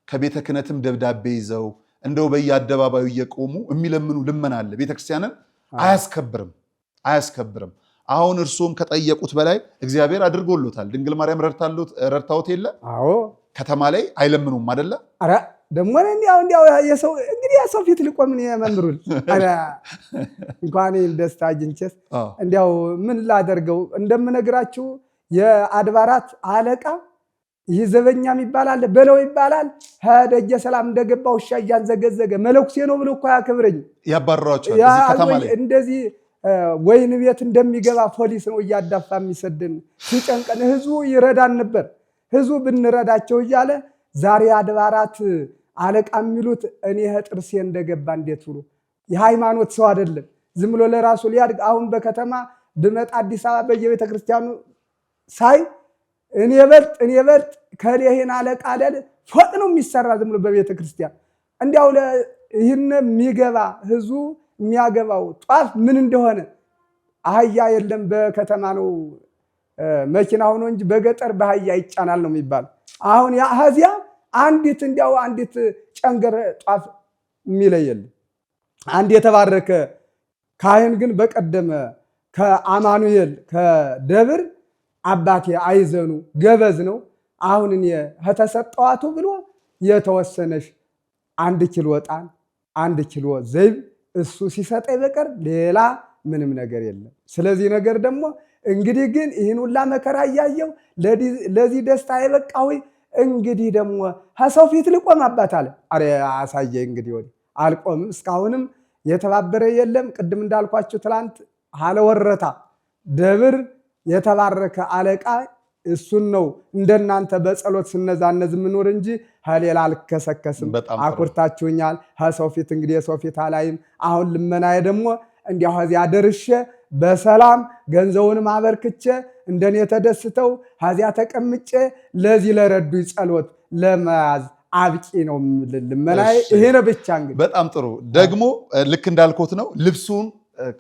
ከቤተ ክህነትም ደብዳቤ ይዘው እንደው በየአደባባዩ እየቆሙ የሚለምኑ ልመና አለ። ቤተክርስቲያንን አያስከብርም። አሁን እርሶም ከጠየቁት በላይ እግዚአብሔር አድርጎሎታል። ድንግል ማርያም ረድታዎት የለ? አዎ። ከተማ ላይ አይለምኑም አይደለ? ኧረ ደግሞ እንዲያው የሰው ፊት ሊቆም የመምሩል እንኳን ደስታ አግኝቼስ እንዲያው ምን ላደርገው እንደምነግራችሁ የአድባራት አለቃ ይህ ዘበኛ ይባላል በለው ይባላል። ደጀ ሰላም እንደገባ ውሻ እያንዘገዘገ መለኩሴ ነው ብሎ እኮ ያከብረኝ ያባረሯቸዋል። ከተማ ላይ እንደዚህ ወይን ቤት እንደሚገባ ፖሊስ ነው እያዳፋ የሚሰድን። ሲጨንቀን ህዝቡ ይረዳን ነበር። ህዝቡ ብንረዳቸው እያለ ዛሬ አድባራት አለቃ የሚሉት እኔ ጥርሴ እንደገባ እንዴት ብሎ የሃይማኖት ሰው አይደለም፣ ዝም ብሎ ለራሱ ሊያድግ። አሁን በከተማ ብመጣ አዲስ አበባ በየቤተ ክርስቲያኑ ሳይ እኔ በልጥ ከሌህን አለቃ አይደል ፎቅ ነው የሚሰራ ዝም ብሎ በቤተ ክርስቲያን። እንዲያው ይህን የሚገባ ህዝቡ የሚያገባው ጧፍ ምን እንደሆነ አህያ የለም በከተማ ነው መኪና ሆኖ እንጂ በገጠር በአህያ ይጫናል ነው የሚባል። አሁን ያዚያ አንዲት ጨንገር ጧፍ የሚለየል አንድ የተባረከ ካህን ግን በቀደመ ከአማኑኤል ከደብር አባቴ አይዘኑ ገበዝ ነው። አሁን እኔ ከተሰጠዋቱ ብሎ የተወሰነሽ 1 ኪሎ ዕጣን 1 ኪሎ ዘይብ እሱ ሲሰጠኝ በቀር ሌላ ምንም ነገር የለም። ስለዚህ ነገር ደግሞ እንግዲህ ግን ይህን ሁላ መከራ እያየው ለዚህ ደስታ የበቃሁ እንግዲህ ደግሞ ከሰው ፊት ልቆም አባት አለ። አረ አሳየ እንግዲህ ወዲህ አልቆምም። እስካሁንም የተባበረ የለም። ቅድም እንዳልኳችሁ ትላንት አለወረታ ደብር የተባረከ አለቃ እሱን ነው እንደናንተ በጸሎት ስነዛነዝ ምኖር እንጂ ከሌላ አልከሰከስም። አኩርታችሁኛል። ከሰው ፊት እንግዲህ የሰው ፊት አላይም። አሁን ልመናዬ ደግሞ እንዲያው ከዚያ ደርሼ በሰላም ገንዘቡንም አበርክቼ እንደኔ ተደስተው ከዚያ ተቀምጬ ለዚህ ለረዱኝ ጸሎት ለመያዝ አብቂ ነው ልመናዬ ይሄ ነው ብቻ። እንግዲህ በጣም ጥሩ። ደግሞ ልክ እንዳልኩት ነው ልብሱን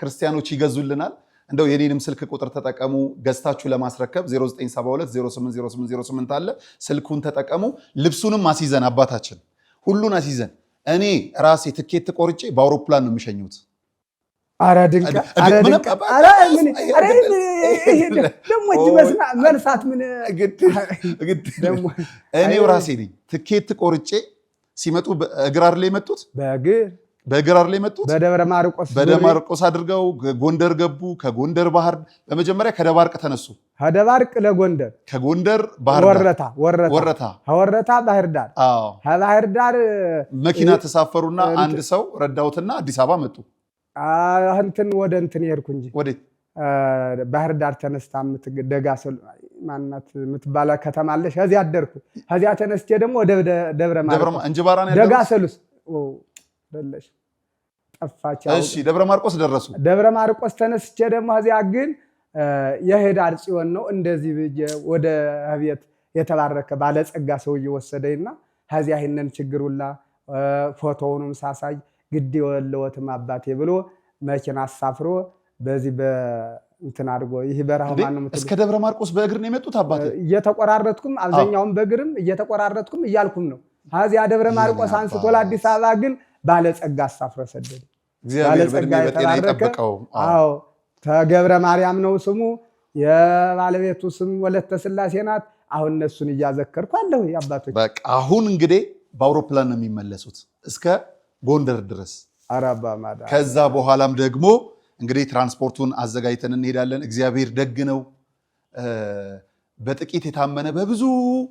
ክርስቲያኖች ይገዙልናል። እንደው የኔንም ስልክ ቁጥር ተጠቀሙ ገዝታችሁ ለማስረከብ 0972080808 አለ። ስልኩን ተጠቀሙ። ልብሱንም አስይዘን አባታችን ሁሉን አስይዘን እኔ ራሴ ትኬት ቆርጬ በአውሮፕላን ነው የሚሸኙት። አረ ድንቅ አረ ድንቅ አረ ምን አረ ደሞ መንሳት ምን ደሞ እኔው ራሴ ነኝ ትኬት ቆርጬ ሲመጡ እግራር ላይ መጡት በእግራር ላይ መጡት በደማርቆስ አድርገው ጎንደር ገቡ። ከጎንደር ባህር በመጀመሪያ ከደባርቅ ተነሱ። ከደባርቅ ለጎንደር ከጎንደር ባህር ወረታ ባህር ዳር ባህር ዳር መኪና ተሳፈሩና አንድ ሰው ረዳውትና አዲስ አበባ መጡ። እንትን ወደ እንትን ይርኩ እንጂ ወዴት ባህር ዳር ተነስታ ደጋ ማናት ምትባላ ከተማ አለሽ። ከዚያ አደርኩ። ከዚያ ተነስቼ ደግሞ ወደ ደብረ ማርቆስ እንጅባራ ነው ደጋ ሰሉስ ደለሽ ጠፋች። እሺ ደብረ ማርቆስ ደረሱ። ደብረ ማርቆስ ተነስቼ ደግሞ ከዚያ ግን የሄዳር ጽዮን ነው እንደዚህ ወደ ቤት የተባረከ ባለጸጋ ሰው እየወሰደኝና ከዚያ ይሄንን ችግሩላ ፎቶውንም ሳሳይ ግድ የወለወትም አባቴ ብሎ መኪና አሳፍሮ በዚህ በእንትን አድርጎ ይሄ በረሃው ማን ነው እስከ ደብረ ማርቆስ በእግር ነው የመጡት አባቴ። እየተቆራረጥኩም አብዛኛውን በእግርም እየተቆራረጥኩም እያልኩም ነው። ከዚያ ደብረ ማርቆስ አንስቶ ለአዲስ አበባ ግን ባለጸጋ አሳፍሮ ሰደደ። እግዚአብሔር በጤና ይጠብቀው። አዎ ተገብረ ማርያም ነው ስሙ። የባለቤቱ ስም ወለተ ስላሴ ናት። አሁን እነሱን እያዘከርኩ አለሁ አባቶች። በቃ አሁን እንግዲህ በአውሮፕላን ነው የሚመለሱት እስከ ጎንደር ድረስ። አራባ ማዳ ከዛ በኋላም ደግሞ እንግዲህ ትራንስፖርቱን አዘጋጅተን እንሄዳለን። እግዚአብሔር ደግ ነው። በጥቂት የታመነ በብዙ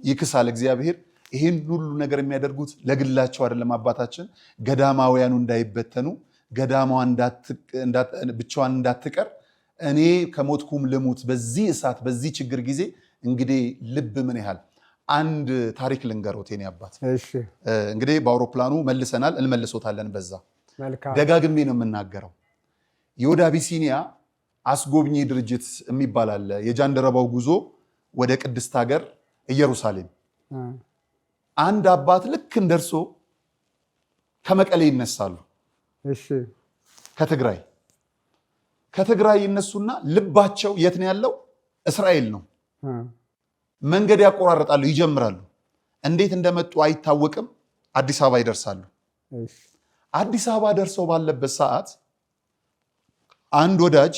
ይክሳል እግዚአብሔር። ይህን ሁሉ ነገር የሚያደርጉት ለግላቸው አይደለም አባታችን። ገዳማውያኑ እንዳይበተኑ፣ ገዳማዋ ብቻዋን እንዳትቀር፣ እኔ ከሞትኩም ልሙት በዚህ እሳት በዚህ ችግር ጊዜ እንግዲህ ልብ ምን ያህል አንድ ታሪክ ልንገሮት የኔ አባት። እንግዲህ በአውሮፕላኑ መልሰናል፣ እንመልሶታለን። በዛ ደጋግሜ ነው የምናገረው። የወደ አቢሲኒያ አስጎብኚ ድርጅት የሚባል አለ። የጃንደረባው ጉዞ ወደ ቅድስት ሀገር ኢየሩሳሌም። አንድ አባት ልክ እንደርሶ ከመቀሌ ይነሳሉ። ከትግራይ ይነሱና ልባቸው የት ነው ያለው? እስራኤል ነው። መንገድ ያቆራረጣሉ፣ ይጀምራሉ። እንዴት እንደመጡ አይታወቅም። አዲስ አበባ ይደርሳሉ። አዲስ አበባ ደርሰው ባለበት ሰዓት አንድ ወዳጅ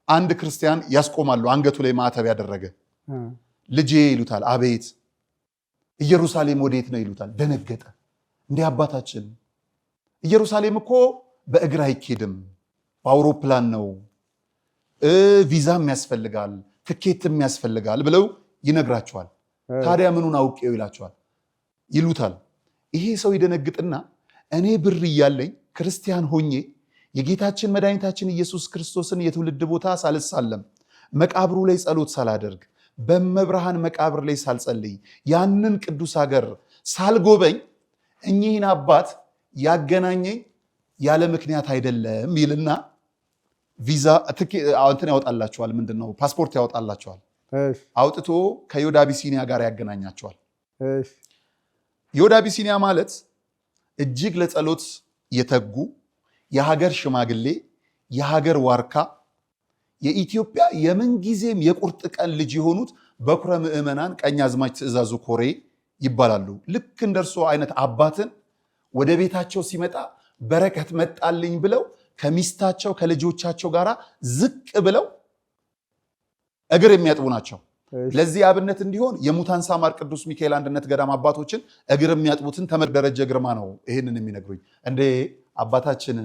አንድ ክርስቲያን ያስቆማሉ። አንገቱ ላይ ማዕተብ ያደረገ ልጄ ይሉታል። አቤት። ኢየሩሳሌም ወዴት ነው ይሉታል። ደነገጠ። እንዲህ አባታችን ኢየሩሳሌም እኮ በእግር አይኬድም፣ በአውሮፕላን ነው፣ ቪዛም ያስፈልጋል፣ ትኬትም ያስፈልጋል ብለው ይነግራቸዋል። ታዲያ ምኑን አውቄው ይሉታል። ይሄ ሰው ይደነግጥና እኔ ብር እያለኝ ክርስቲያን ሆኜ የጌታችን መድኃኒታችን ኢየሱስ ክርስቶስን የትውልድ ቦታ ሳልሳለም፣ መቃብሩ ላይ ጸሎት ሳላደርግ፣ በመብርሃን መቃብር ላይ ሳልጸልይ፣ ያንን ቅዱስ ሀገር ሳልጎበኝ እኚህን አባት ያገናኘኝ ያለ ምክንያት አይደለም ይልና ቪዛ እንትን ያወጣላቸዋል። ምንድነው ፓስፖርት ያወጣላቸዋል። አውጥቶ ከዮድ አቢሲኒያ ጋር ያገናኛቸዋል። ዮድ አቢሲኒያ ማለት እጅግ ለጸሎት የተጉ የሀገር ሽማግሌ፣ የሀገር ዋርካ፣ የኢትዮጵያ የምንጊዜም የቁርጥ ቀን ልጅ የሆኑት በኩረ ምዕመናን ቀኛዝማች ትእዛዙ ኮሬ ይባላሉ። ልክ እንደርሶ አይነት አባትን ወደ ቤታቸው ሲመጣ በረከት መጣልኝ ብለው ከሚስታቸው ከልጆቻቸው ጋር ዝቅ ብለው እግር የሚያጥቡ ናቸው። ለዚህ አብነት እንዲሆን የሙታን ሳማር ቅዱስ ሚካኤል አንድነት ገዳም አባቶችን እግር የሚያጥቡትን ተመድ ደረጀ ግርማ ነው ይህንን የሚነግሩኝ። እንዴ አባታችን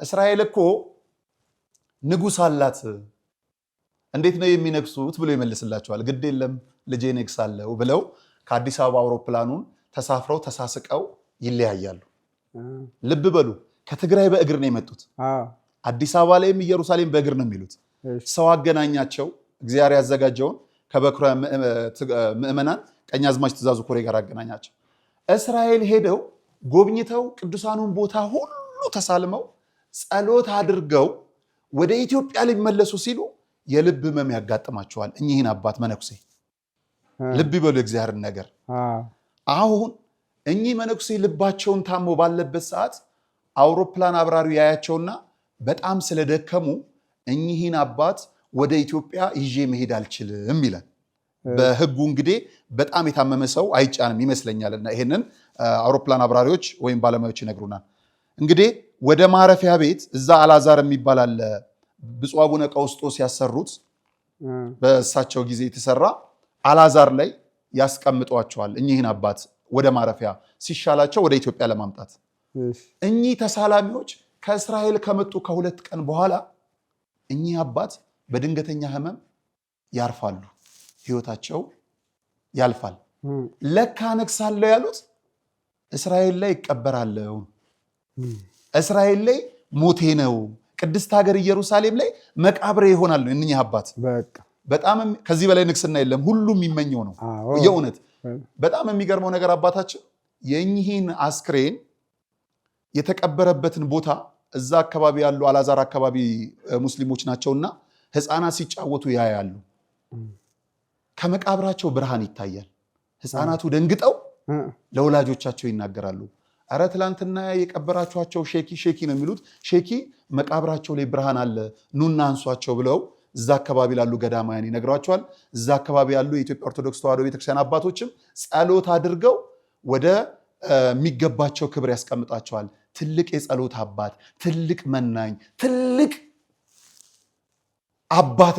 እስራኤል እኮ ንጉሥ አላት እንዴት ነው የሚነግሱት ብሎ ይመልስላቸዋል። ግድ የለም ልጄ ነግሳለሁ ብለው ከአዲስ አበባ አውሮፕላኑን ተሳፍረው ተሳስቀው ይለያያሉ። ልብ በሉ ከትግራይ በእግር ነው የመጡት። አዲስ አበባ ላይም ኢየሩሳሌም በእግር ነው የሚሉት። ሰው አገናኛቸው እግዚአብሔር ያዘጋጀውን ከበኩረ ምእመናን ቀኛዝማች ትእዛዙ ኮሬ ጋር አገናኛቸው። እስራኤል ሄደው ጎብኝተው ቅዱሳኑን ቦታ ሁሉ ተሳልመው ጸሎት አድርገው ወደ ኢትዮጵያ ሊመለሱ ሲሉ የልብ ህመም ያጋጥማቸዋል። እኚህን አባት መነኩሴ ልብ ይበሉ እግዚአብሔርን ነገር። አሁን እኚህ መነኩሴ ልባቸውን ታሞ ባለበት ሰዓት አውሮፕላን አብራሪው ያያቸውና በጣም ስለደከሙ እኚህን አባት ወደ ኢትዮጵያ ይዤ መሄድ አልችልም ይላል። በህጉ እንግዲህ በጣም የታመመ ሰው አይጫንም ይመስለኛልና ይሄንን አውሮፕላን አብራሪዎች ወይም ባለሙያዎች ይነግሩናል። እንግዲህ ወደ ማረፊያ ቤት እዛ አልዓዛር የሚባል አለ ብፁዕ አቡነ ቀውስጦስ ያሰሩት በእሳቸው ጊዜ የተሰራ አልዓዛር ላይ ያስቀምጧቸዋል። እኚህን አባት ወደ ማረፊያ ሲሻላቸው ወደ ኢትዮጵያ ለማምጣት እኚህ ተሳላሚዎች ከእስራኤል ከመጡ ከ2 ቀን በኋላ እኚህ አባት በድንገተኛ ህመም ያርፋሉ። ህይወታቸው ያልፋል። ለካ ነግሳለሁ ያሉት እስራኤል ላይ ይቀበራለሁ፣ እስራኤል ላይ ሞቴ ነው፣ ቅድስት ሀገር ኢየሩሳሌም ላይ መቃብሬ ይሆናል። እኚህ አባት በጣም ከዚህ በላይ ንግስና የለም፣ ሁሉም የሚመኘው ነው። የእውነት በጣም የሚገርመው ነገር አባታችን የእኚህን አስክሬን የተቀበረበትን ቦታ እዛ አካባቢ ያሉ አልዓዛር አካባቢ ሙስሊሞች ናቸውና ህፃናት ሲጫወቱ ያያሉ። ከመቃብራቸው ብርሃን ይታያል። ህፃናቱ ደንግጠው ለወላጆቻቸው ይናገራሉ። አረ ትላንትና የቀበራችኋቸው ሼኪ ነው የሚሉት፣ ሼኪ መቃብራቸው ላይ ብርሃን አለ፣ ኑና አንሷቸው ብለው እዛ አካባቢ ላሉ ገዳማውያን ይነግሯቸዋል። እዛ አካባቢ ያሉ የኢትዮጵያ ኦርቶዶክስ ተዋሕዶ ቤተክርስቲያን አባቶችም ጸሎት አድርገው ወደ የሚገባቸው ክብር ያስቀምጣቸዋል። ትልቅ የጸሎት አባት፣ ትልቅ መናኝ፣ ትልቅ አባት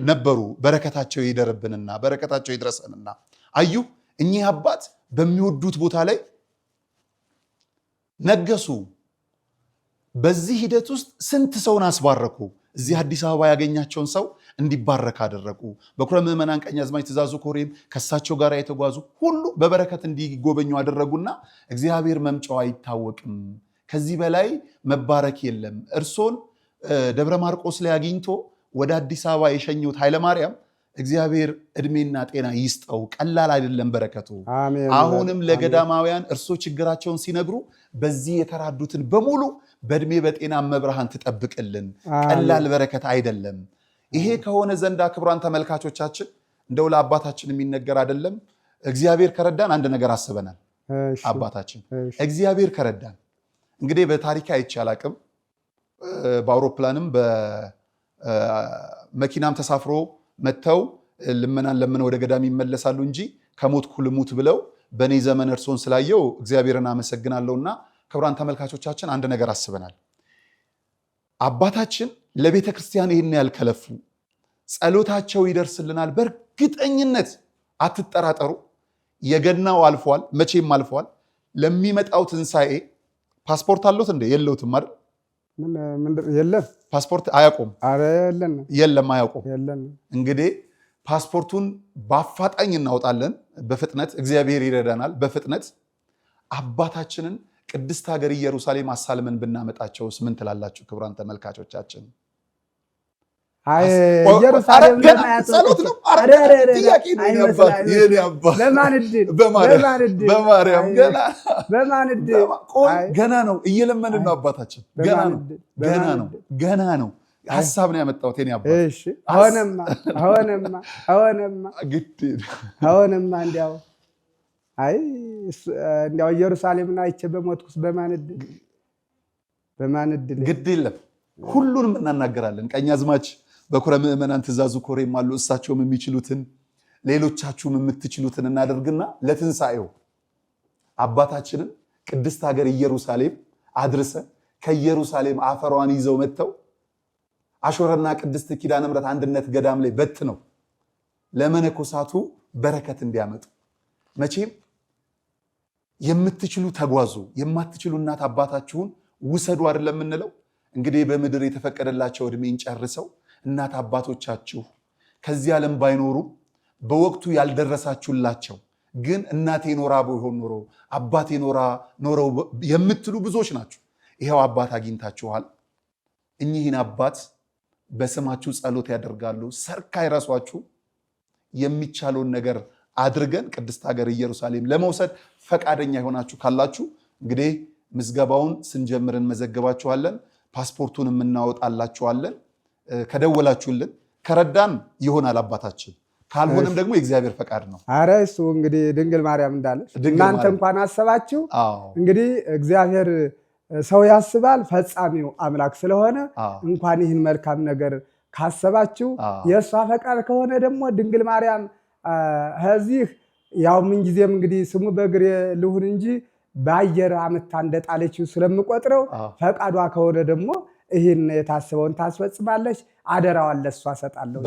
ነበሩ። በረከታቸው ይደርብንና በረከታቸው ይድረሰንና አዩ እኚህ አባት በሚወዱት ቦታ ላይ ነገሱ። በዚህ ሂደት ውስጥ ስንት ሰውን አስባረኩ። እዚህ አዲስ አበባ ያገኛቸውን ሰው እንዲባረክ አደረጉ። በኩረ ምዕመናን ቀኛዝማች ትእዛዙ ኮሬም ከሳቸው ጋር የተጓዙ ሁሉ በበረከት እንዲጎበኙ አደረጉና እግዚአብሔር መምጫው አይታወቅም፣ ከዚህ በላይ መባረክ የለም። እርሶን ደብረ ማርቆስ ላይ አግኝቶ ወደ አዲስ አበባ የሸኙት ኃይለማርያም እግዚአብሔር እድሜና ጤና ይስጠው። ቀላል አይደለም በረከቱ። አሁንም ለገዳማውያን እርሶ ችግራቸውን ሲነግሩ በዚህ የተራዱትን በሙሉ በእድሜ በጤና መብርሃን ትጠብቅልን። ቀላል በረከት አይደለም። ይሄ ከሆነ ዘንዳ ክቡራን ተመልካቾቻችን እንደው ለአባታችን የሚነገር አይደለም። እግዚአብሔር ከረዳን አንድ ነገር አስበናል። አባታችን እግዚአብሔር ከረዳን እንግዲህ በታሪክ አይቼ አላቅም። በአውሮፕላንም በመኪናም ተሳፍሮ መጥተው ልመናን ለምነው ወደ ገዳም ይመለሳሉ እንጂ ከሞትኩ ልሙት ብለው በእኔ ዘመን እርሶን ስላየው እግዚአብሔርን አመሰግናለሁና ክቡራን ተመልካቾቻችን አንድ ነገር አስበናል። አባታችን ለቤተ ክርስቲያን ይህን ያልከለፉ ጸሎታቸው ይደርስልናል በእርግጠኝነት አትጠራጠሩ። የገናው አልፏል፣ መቼም አልፏል። ለሚመጣው ትንሣኤ ፓስፖርት አለዎት እንዴ? የለውትም አይደል? የለም ፓስፖርት አያውቁም። የለም አያውቁም። እንግዲህ ፓስፖርቱን በአፋጣኝ እናወጣለን። በፍጥነት እግዚአብሔር ይረዳናል። በፍጥነት አባታችንን ቅድስት ሀገር ኢየሩሳሌም አሳልመን ብናመጣቸውስ ምን ትላላችሁ ክቡራን ተመልካቾቻችን? ኢየሩሳሌም ጸሎት ነው። ጥያቄ ነው። በማርያም ገና ነው። እየለመንን ነው አባታችን። ገና ነው። ሀሳብ ነው ያመጣሁት የኔ አባት። አሁንማ እንዲያው ኢየሩሳሌምን አይቼ በሞትኩስ በማን ዕድል። ግድ የለም ሁሉንም እናናገራለን። ቀኛዝማች በኩረ ምዕመናን ትእዛዙ ኮሬም አሉ። እሳቸውም የሚችሉትን ሌሎቻችሁም የምትችሉትን እናደርግና ለትንሣኤው አባታችንን ቅድስት ሀገር ኢየሩሳሌም አድርሰን ከኢየሩሳሌም አፈሯን ይዘው መጥተው አሾረና ቅድስት ኪዳነ ምሕረት አንድነት ገዳም ላይ በት ነው ለመነኮሳቱ በረከት እንዲያመጡ። መቼም የምትችሉ ተጓዙ፣ የማትችሉ እናት አባታችሁን ውሰዱ አይደለም የምንለው። እንግዲህ በምድር የተፈቀደላቸው እድሜን ጨርሰው እናት አባቶቻችሁ ከዚህ ዓለም ባይኖሩ በወቅቱ ያልደረሳችሁላቸው ግን እናቴ ኖራ ቢሆን ኖሮ አባቴ ኖረው የምትሉ ብዙዎች ናቸው። ይሄው አባት አግኝታችኋል። እኚህን አባት በስማችሁ ጸሎት ያደርጋሉ። ሰርክ አይረሷችሁ። የሚቻለውን ነገር አድርገን ቅድስት ሀገር ኢየሩሳሌም ለመውሰድ ፈቃደኛ የሆናችሁ ካላችሁ እንግዲህ ምዝገባውን ስንጀምር እንመዘግባችኋለን። ፓስፖርቱን እናወጣላችኋለን። ከደወላችሁልን ከረዳን ይሆናል አባታችን፣ ካልሆነም ደግሞ የእግዚአብሔር ፈቃድ ነው። አረ እሱ እንግዲህ ድንግል ማርያም እንዳለች እናንተ እንኳን አሰባችሁ። እንግዲህ እግዚአብሔር ሰው ያስባል፣ ፈጻሚው አምላክ ስለሆነ እንኳን ይህን መልካም ነገር ካሰባችሁ የእሷ ፈቃድ ከሆነ ደግሞ ድንግል ማርያም ከዚህ ያው ምንጊዜም እንግዲህ ስሙ በእግሬ ልሁን እንጂ በአየር አመታ እንደጣለችው ስለምቆጥረው ፈቃዷ ከሆነ ደግሞ ይህን የታሰበውን ታስፈጽማለች። አደራዋን ለእሷ እሰጣለሁ።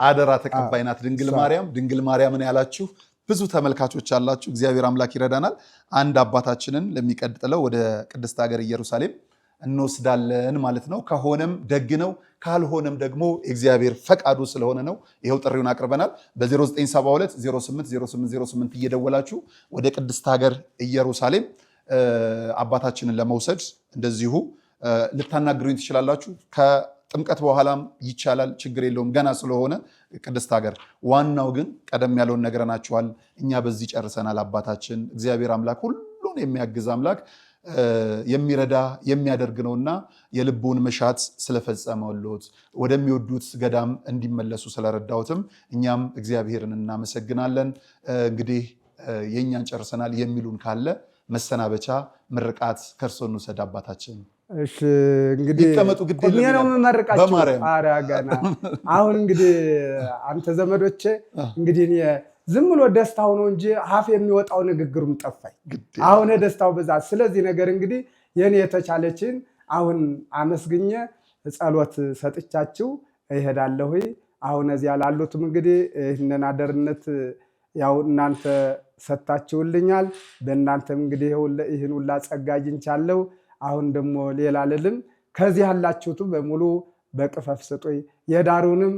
አደራ ተቀባይ ናት ድንግል ማርያም። ድንግል ማርያምን ያላችሁ ብዙ ተመልካቾች አላችሁ። እግዚአብሔር አምላክ ይረዳናል። አንድ አባታችንን ለሚቀጥለው ወደ ቅድስት ሀገር ኢየሩሳሌም እንወስዳለን ማለት ነው። ከሆነም ደግ ነው፣ ካልሆነም ደግሞ እግዚአብሔር ፈቃዱ ስለሆነ ነው። ይኸው ጥሪውን አቅርበናል። በ0972 080808 እየደወላችሁ ወደ ቅድስት ሀገር ኢየሩሳሌም አባታችንን ለመውሰድ እንደዚሁ ልታናግሩኝ ትችላላችሁ። ከጥምቀት በኋላም ይቻላል፣ ችግር የለውም ገና ስለሆነ ቅድስት ሀገር። ዋናው ግን ቀደም ያለውን ነገረናችኋል። እኛ በዚህ ጨርሰናል። አባታችን እግዚአብሔር አምላክ ሁሉን የሚያግዝ አምላክ የሚረዳ የሚያደርግ ነውና የልቡን መሻት ስለፈጸመሎት ወደሚወዱት ገዳም እንዲመለሱ ስለረዳውትም እኛም እግዚአብሔርን እናመሰግናለን። እንግዲህ የእኛን ጨርሰናል የሚሉን ካለ መሰናበቻ ምርቃት ከእርሶ እንውሰድ አባታችን። እሺ እንግዲህ ይቀመጡ ግድ ነው የምመርቃችሁ። ኧረ ገና አሁን እንግዲህ አንተ ዘመዶቼ እንግዲህ ዝም ብሎ ደስታው ነው እንጂ ሀፍ የሚወጣው ንግግሩም ጠፋኝ። አሁን ደስታው ብዛት። ስለዚህ ነገር እንግዲህ የኔ የተቻለችን አሁን አመስግኘ ጸሎት ሰጥቻችሁ እሄዳለሁ። አሁን እዚያ ላሉትም እንግዲህ ይህንን አደርነት ያው እናንተ ሰጣችሁልኛል። በእናንተም እንግዲህ ይህን ሁላ ጸጋ አግኝቻለሁ። አሁን ደግሞ ሌላ ልልም ከዚህ ያላችሁት በሙሉ በቅፈፍ ስጡኝ፣ የዳሩንም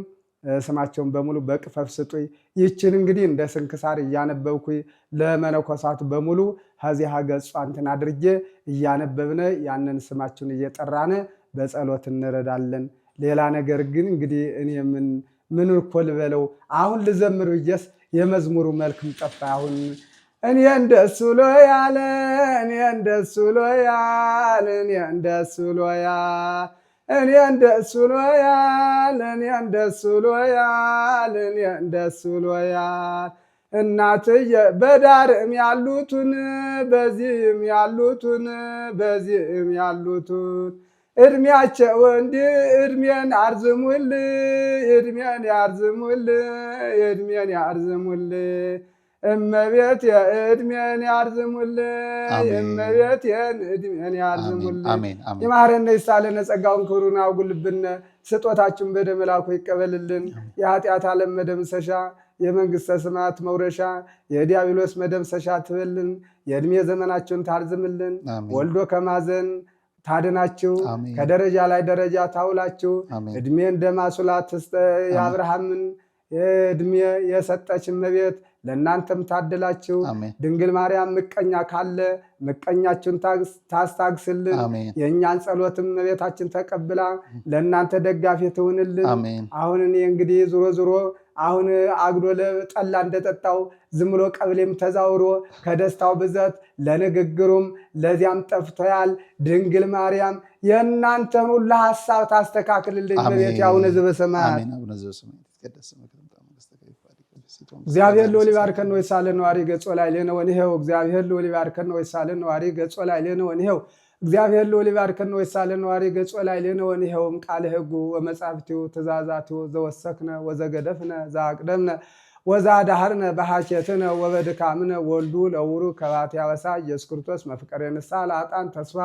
ስማቸውን በሙሉ በቅፈፍ ስጡኝ። ይህችን እንግዲህ እንደ ስንክሳር እያነበብኩኝ ለመነኮሳቱ በሙሉ ከዚህ ገጹ እንትን አድርጌ እያነበብነ ያንን ስማችሁን እየጠራነ በጸሎት እንረዳለን። ሌላ ነገር ግን እንግዲህ እኔ ምን እኮ ልበለው አሁን ልዘምር ብዬስ የመዝሙሩ መልክም ጠፋ። አሁን እኔ እንደሱ ሎያል እኔ እንደሱ ሎያል እኔ እንደሱ ሎያል እኔ እንደሱ ሎያል እኔ እንደሱ ሎያል እኔ እንደሱ ሎያል እናትዬ በዳርም ያሉትን በዚህም ያሉትን በዚህም ያሉትን እድሜያቸው እድሜን አርዝሙል እድሜን ያርዝሙል እድሜን ያርዝሙል እመቤት የእድሜን ያርዝሙል እመቤት የእድሜን ያርዝሙል። ይማረነ ይሳለነ ጸጋውን ክብሩን አውጉልብን። ስጦታችን በደመላኩ ይቀበልልን። የኃጢአት ዓለም መደምሰሻ የመንግስተ ሰማያት መውረሻ የዲያብሎስ መደምሰሻ ትበልን። የእድሜ ዘመናችሁን ታርዝምልን። ወልዶ ከማዘን ታድናችሁ። ከደረጃ ላይ ደረጃ ታውላችሁ። እድሜ እንደማሱላት የአብርሃምን እድሜ የሰጠች እመቤት ለእናንተም ታድላችሁ። ድንግል ማርያም ምቀኛ ካለ ምቀኛችሁን ታስታግስልን። የእኛን ጸሎትም እመቤታችን ተቀብላ ለእናንተ ደጋፊ ትሁንልን። አሁን እኔ እንግዲህ ዙሮ አሁን አግዶ ጠላ እንደጠጣው ዝም ብሎ ቀብሌም ተዛውሮ ከደስታው ብዛት ለንግግሩም ለዚያም ጠፍቶያል። ድንግል ማርያም የእናንተን ሁሉ ሀሳብ ታስተካክልልኝ። እመቤት አቡነ ዘበሰማያት እግዚአብሔር ልዑል ይባርከን ወይሳለን ነዋሪ ገጾ ላይ ለነ ወንሄው እግዚአብሔር ልዑል ይባርከን ወይሳለን ነዋሪ ገጾ ላይ ለነ ወንሄው እግዚአብሔር ልዑል ይባርከን ወይሳለን ነዋሪ ገጾ ላይ ለነ ወንሄውም ቃለ ሕጉ ወመጻሕፍቲው ትእዛዛቲው ዘወሰክነ ወዘገደፍነ ዘአቅደምነ ወዛዳህርነ በሐኬትነ ወበድካምነ ወልዱ ለውሩ ከባት ያበሳ ኢየሱስ ክርስቶስ መፍቀሬ ንስሐ ለአጣን ተስፋ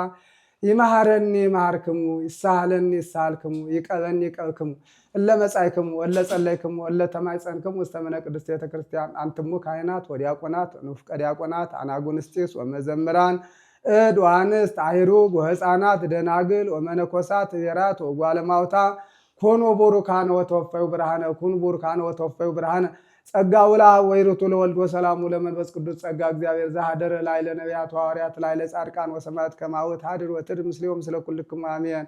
ይመሃረኒ ይመሃርክሙ ይሳሃለኒ ይሳሃልክሙ ይቀበኒ ይቀብክሙ እለ መጻእክሙ እለ ጸለይክሙ እለ ተማይጸንክሙ ውስተ ምነ ቅድስት ቤተ ክርስቲያን አንትሙ ካህናት ወዲያቆናት ንፍቀ ዲያቆናት አናጉንስጢስ ወመዘምራን እድ ወአንስት አሕሩግ ወሕፃናት ደናግል ወመነኮሳት ቤራት ወጓለማውታ ኮኖ ቡሩካነ ወተወፈዩ ብርሃነ ኩን ቡሩካነ ወተወፈዩ ብርሃነ ጸጋ ውላ ወይሩቱ ለወልድ ወሰላሙ ለመንፈስ ቅዱስ ጸጋ እግዚአብሔር ዘሃደረ ላይ ለነቢያት ሐዋርያት ላይ ለጻድቃን ወሰማዕት ከማወት ሀድር ወትር ምስሌው ምስለ ኩልክሙ አሜን።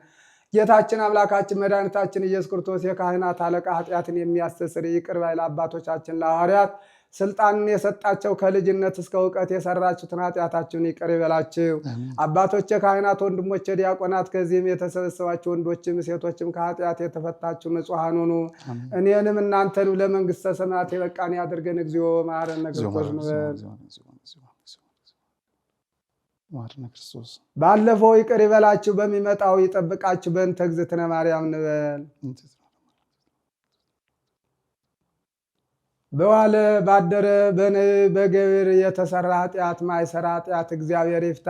ጌታችን አምላካችን መድኃኒታችን ኢየሱስ ክርስቶስ የካህናት አለቃ ኃጢአትን የሚያስተስር ይቅር ባይ ለአባቶቻችን ለሐዋርያት ስልጣንን የሰጣቸው ከልጅነት እስከ እውቀት የሰራችሁትን ኃጢአታችሁን ይቅር ይበላችሁ። አባቶቼ ካህናት፣ ወንድሞቼ ዲያቆናት፣ ከዚህም የተሰበሰባችሁ ወንዶችም ሴቶችም ከኃጢአት የተፈታችሁ ንጹሐን ሁኑ። እኔንም እናንተንም ለመንግሥተ ሰማያት የበቃን ያድርገን። እግዚኦ መሐረነ ክርስቶስ። ባለፈው ይቅር ይበላችሁ፣ በሚመጣው ይጠብቃችሁ። በእንተ እግዝእትነ ማርያም እንበል። በዋለ ባደረ በገቢር የተሰራ ኃጢአት ማይሰራ ኃጢአት እግዚአብሔር ይፍታ።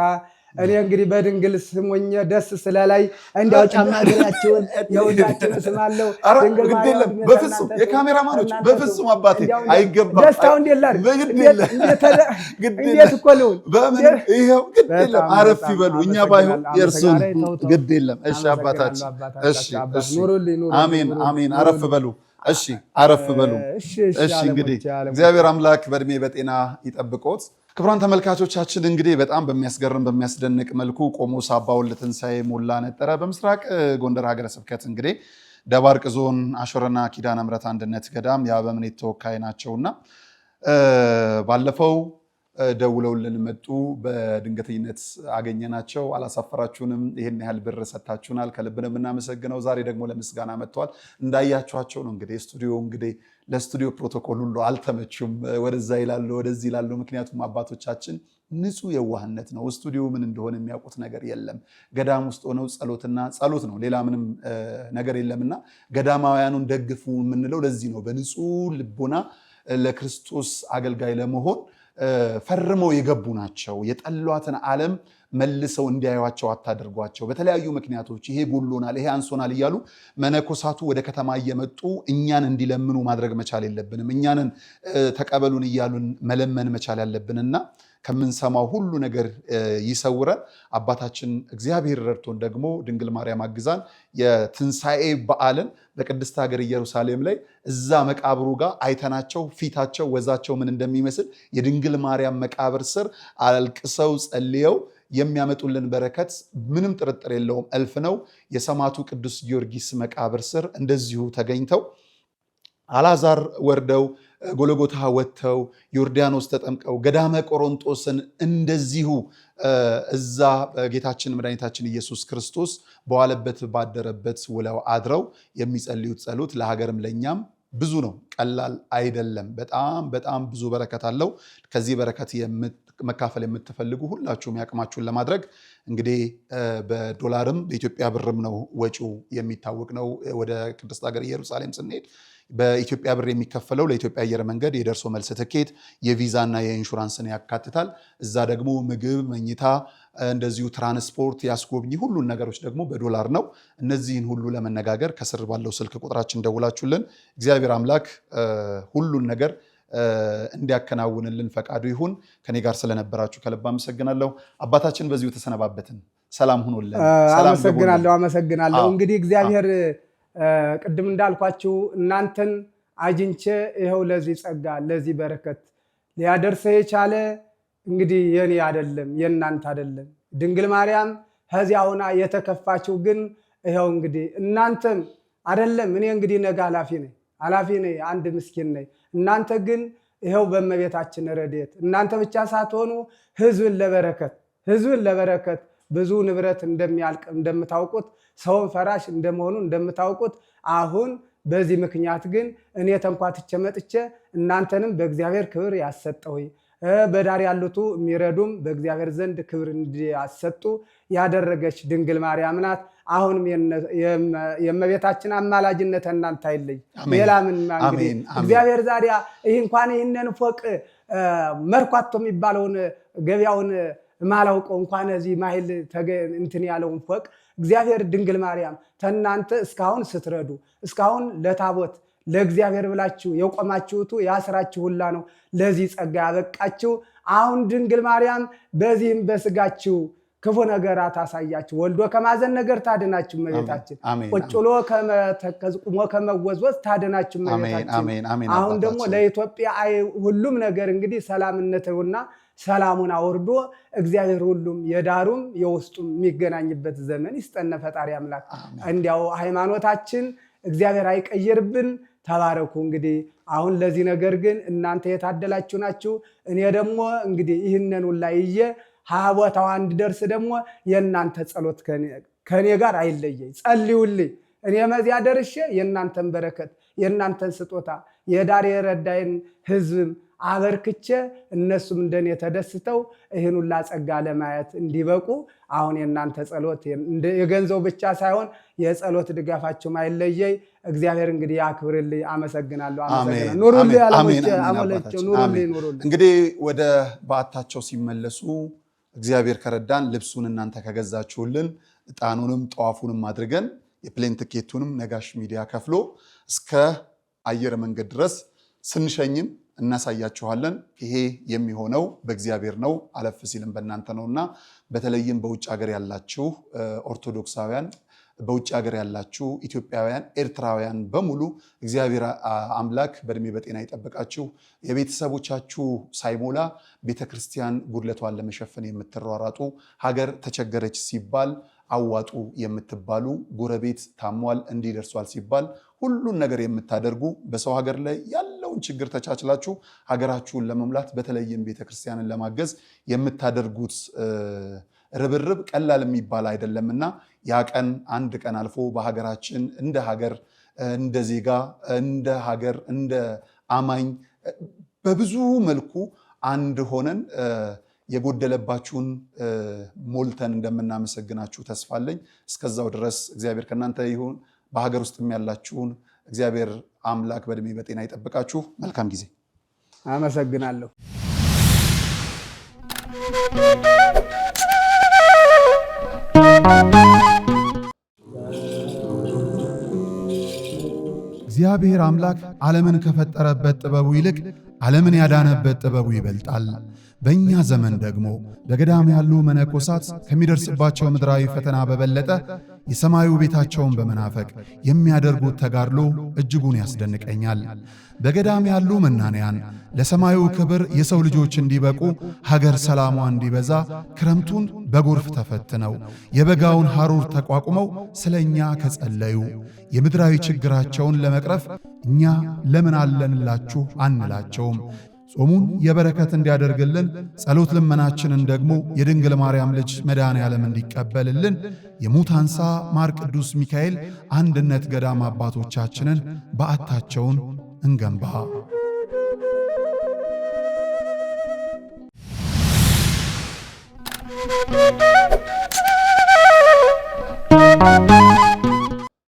እኔ እንግዲህ በድንግል ስሙኝ ደስ ስለላይ እንዲያው ጫማ እግራችሁን የሁላችሁን ስማለሁ። ድንግል ማርያም በፍጹም የካሜራማኖች በፍጹም አባቴ አይገባም። ደስታው እንዴት ላድርግ? እንዴት እኮ ልሁን? በምን ይሄው ግድ የለም አረፍ ይበሉ። እኛ ባይሆን የእርሱን ግድ የለም። እሺ አባታችን፣ እሺ ኑሩልኝ። አሜን አሜን። አረፍ በሉ። እሺ አረፍ በሉ። እሺ እንግዲህ እግዚአብሔር አምላክ በእድሜ በጤና ይጠብቆት። ክቡራን ተመልካቾቻችን እንግዲህ በጣም በሚያስገርም በሚያስደንቅ መልኩ ቆሞስ አባ ወልደ ትንሣኤ ሞላ ነጠረ በምስራቅ ጎንደር ሀገረ ስብከት እንግዲህ ደባርቅ ዞን አሾረና ኪዳነ ምሕረት አንድነት ገዳም የአበምኔት ተወካይ ናቸውና ባለፈው ደውለውልን መጡ። በድንገተኝነት አገኘናቸው። አላሳፈራችሁንም፣ ይህን ያህል ብር ሰጥታችሁናል፣ ከልብ ነው የምናመሰግነው። ዛሬ ደግሞ ለምስጋና መጥተዋል። እንዳያችኋቸው ነው እንግዲህ ስቱዲዮ እንግዲህ ለስቱዲዮ ፕሮቶኮል ሁሉ አልተመቹም። ወደዛ ይላሉ፣ ወደዚህ ይላሉ። ምክንያቱም አባቶቻችን ንጹህ የዋህነት ነው። ስቱዲዮ ምን እንደሆነ የሚያውቁት ነገር የለም። ገዳም ውስጥ ሆነው ጸሎትና ጸሎት ነው፣ ሌላ ምንም ነገር የለምና ገዳማውያኑን ደግፉ የምንለው ለዚህ ነው። በንጹህ ልቦና ለክርስቶስ አገልጋይ ለመሆን ፈርመው የገቡ ናቸው። የጠሏትን ዓለም መልሰው እንዲያዩዋቸው አታደርጓቸው። በተለያዩ ምክንያቶች ይሄ ጎሎናል፣ ይሄ አንሶናል እያሉ መነኮሳቱ ወደ ከተማ እየመጡ እኛን እንዲለምኑ ማድረግ መቻል የለብንም። እኛንን ተቀበሉን እያሉን መለመን መቻል ያለብንና ከምንሰማው ሁሉ ነገር ይሰውረን። አባታችን እግዚአብሔር ረድቶን ደግሞ ድንግል ማርያም አግዛን የትንሣኤ በዓልን በቅድስት ሀገር ኢየሩሳሌም ላይ እዛ መቃብሩ ጋር አይተናቸው ፊታቸው ወዛቸው ምን እንደሚመስል የድንግል ማርያም መቃብር ስር አልቅሰው ጸልየው የሚያመጡልን በረከት ምንም ጥርጥር የለውም እልፍ ነው። የሰማዕቱ ቅዱስ ጊዮርጊስ መቃብር ስር እንደዚሁ ተገኝተው አልዓዛር ወርደው ጎልጎታ ወጥተው ዮርዳኖስ ተጠምቀው ገዳመ ቆሮንጦስን እንደዚሁ እዛ ጌታችን መድኃኒታችን ኢየሱስ ክርስቶስ በዋለበት ባደረበት ውለው አድረው የሚጸልዩት ጸሎት ለሀገርም ለእኛም ብዙ ነው፣ ቀላል አይደለም። በጣም በጣም ብዙ በረከት አለው። ከዚህ በረከት መካፈል የምትፈልጉ ሁላችሁም ያቅማችሁን ለማድረግ እንግዲህ በዶላርም በኢትዮጵያ ብርም ነው ወጪው የሚታወቅ ነው። ወደ ቅድስት ሀገር ኢየሩሳሌም ስንሄድ በኢትዮጵያ ብር የሚከፈለው ለኢትዮጵያ አየር መንገድ የደርሶ መልስ ትኬት፣ የቪዛና የኢንሹራንስን ያካትታል። እዛ ደግሞ ምግብ፣ መኝታ፣ እንደዚሁ ትራንስፖርት፣ ያስጎብኚ ሁሉን ነገሮች ደግሞ በዶላር ነው። እነዚህን ሁሉ ለመነጋገር ከስር ባለው ስልክ ቁጥራችን ደውላችሁልን እግዚአብሔር አምላክ ሁሉን ነገር እንዲያከናውንልን ፈቃዱ ይሁን። ከኔ ጋር ስለነበራችሁ ከልብ አመሰግናለሁ። አባታችን በዚሁ ተሰነባበትን። ሰላም ሁኑልን። አመሰግናለሁ። እንግዲህ እግዚአብሔር ቅድም እንዳልኳችሁ እናንተን አጅንቼ ይኸው ለዚህ ጸጋ ለዚህ በረከት ሊያደርሰ የቻለ እንግዲህ የኔ አይደለም የእናንተ አይደለም። ድንግል ማርያም ከዚያ ሆና የተከፋችው ግን ይኸው እንግዲህ እናንተም አይደለም። እኔ እንግዲህ ነገ ኃላፊ ነኝ፣ አንድ ምስኪን ነኝ። እናንተ ግን ይኸው በእመቤታችን ረድኤት እናንተ ብቻ ሳትሆኑ ህዝብን ለበረከት ብዙ ንብረት እንደሚያልቅ እንደምታውቁት ሰውን ፈራሽ እንደመሆኑ እንደምታውቁት አሁን በዚህ ምክንያት ግን እኔ ተንኳትቼ መጥቼ እናንተንም በእግዚአብሔር ክብር ያሰጠሁኝ በዳር ያሉቱ የሚረዱም በእግዚአብሔር ዘንድ ክብር እንዲያሰጡ ያደረገች ድንግል ማርያም ናት። አሁንም የእመቤታችን አማላጅነት እናንተ አይለይ። ሌላ ምን እንግዲህ እግዚአብሔር ዛሬ ይህንን ፎቅ መርኳቶ የሚባለውን ገበያውን ማላውቀው እንኳን እዚህ ማይል እንትን ያለውን ፎቅ እግዚአብሔር ድንግል ማርያም ተናንተ እስካሁን ስትረዱ እስካሁን ለታቦት ለእግዚአብሔር ብላችሁ የቆማችሁቱ ያስራችሁ ሁላ ነው ለዚህ ጸጋ ያበቃችሁ። አሁን ድንግል ማርያም በዚህም በስጋችሁ ክፉ ነገር አታሳያችሁ፣ ወልዶ ከማዘን ነገር ታድናችሁ እመቤታችን። ቁጭ ብሎ ከመተከዝ ቁሞ ከመወዝወዝ ታድናችሁ እመቤታችን። አሁን ደግሞ ለኢትዮጵያ ሁሉም ነገር እንግዲህ ሰላምነቱና ሰላሙን አውርዶ እግዚአብሔር ሁሉም የዳሩም የውስጡም የሚገናኝበት ዘመን ይስጠነ ፈጣሪ አምላክ። እንዲያው ሃይማኖታችን እግዚአብሔር አይቀይርብን። ተባረኩ። እንግዲህ አሁን ለዚህ ነገር ግን እናንተ የታደላችሁ ናችሁ። እኔ ደግሞ እንግዲህ ይህንን ሁላ ይዤ ቦታው እንድደርስ ደግሞ የእናንተ ጸሎት ከኔ ጋር አይለየኝ። ጸልዩልኝ። እኔ መዚያ ደርሼ የእናንተን በረከት የእናንተን ስጦታ የዳር የረዳይን ህዝብም አበርክቼ እነሱም እንደኔ ተደስተው ይህን ሁላ ጸጋ ለማየት እንዲበቁ አሁን የእናንተ ጸሎት የገንዘው ብቻ ሳይሆን የጸሎት ድጋፋችሁ አይለየኝ። እግዚአብሔር እንግዲህ ያክብርልኝ። አመሰግናለሁ። ኑሩልኝ አለሞቼ አሞለቸው ኑሩልኝ። እንግዲህ ወደ በዓታቸው ሲመለሱ እግዚአብሔር ከረዳን ልብሱን እናንተ ከገዛችሁልን ዕጣኑንም ጠዋፉንም አድርገን የፕሌን ትኬቱንም ነጋሽ ሚዲያ ከፍሎ እስከ አየር መንገድ ድረስ ስንሸኝም እናሳያችኋለን። ይሄ የሚሆነው በእግዚአብሔር ነው፣ አለፍ ሲልም በእናንተ ነውና በተለይም በውጭ ሀገር ያላችሁ ኦርቶዶክሳውያን፣ በውጭ ሀገር ያላችሁ ኢትዮጵያውያን፣ ኤርትራውያን በሙሉ እግዚአብሔር አምላክ በእድሜ በጤና ይጠብቃችሁ። የቤተሰቦቻችሁ ሳይሞላ ቤተክርስቲያን ጉድለቷን ለመሸፈን የምትሯሯጡ፣ ሀገር ተቸገረች ሲባል አዋጡ የምትባሉ፣ ጎረቤት ታሟል እንዲደርሷል ሲባል ሁሉን ነገር የምታደርጉ፣ በሰው ሀገር ላይ ያለውን ችግር ተቻችላችሁ ሀገራችሁን ለመሙላት በተለይም ቤተክርስቲያንን ለማገዝ የምታደርጉት ርብርብ ቀላል የሚባል አይደለምና ያ ቀን አንድ ቀን አልፎ በሀገራችን እንደ ሀገር፣ እንደ ዜጋ፣ እንደ ሀገር፣ እንደ አማኝ በብዙ መልኩ አንድ ሆነን የጎደለባችሁን ሞልተን እንደምናመሰግናችሁ ተስፋ አለኝ። እስከዛው ድረስ እግዚአብሔር ከእናንተ ይሁን። በሀገር ውስጥም ያላችሁን እግዚአብሔር አምላክ በእድሜ በጤና ይጠብቃችሁ። መልካም ጊዜ። አመሰግናለሁ። እግዚአብሔር አምላክ ዓለምን ከፈጠረበት ጥበቡ ይልቅ ዓለምን ያዳነበት ጥበቡ ይበልጣል። በእኛ ዘመን ደግሞ በገዳም ያሉ መነኮሳት ከሚደርስባቸው ምድራዊ ፈተና በበለጠ የሰማዩ ቤታቸውን በመናፈቅ የሚያደርጉት ተጋድሎ እጅጉን ያስደንቀኛል። በገዳም ያሉ መናንያን ለሰማዩ ክብር የሰው ልጆች እንዲበቁ፣ ሀገር ሰላሟ እንዲበዛ ክረምቱን በጎርፍ ተፈትነው የበጋውን ሐሩር ተቋቁመው ስለኛ ከጸለዩ የምድራዊ ችግራቸውን ለመቅረፍ እኛ ለምን አለንላችሁ አንላቸውም። ጾሙን የበረከት እንዲያደርግልን ጸሎት ልመናችንን ደግሞ የድንግል ማርያም ልጅ መድኃኔ ዓለም እንዲቀበልልን የሙታንሳ ማር ቅዱስ ሚካኤል አንድነት ገዳም አባቶቻችንን በዓታቸውን እንገንባ።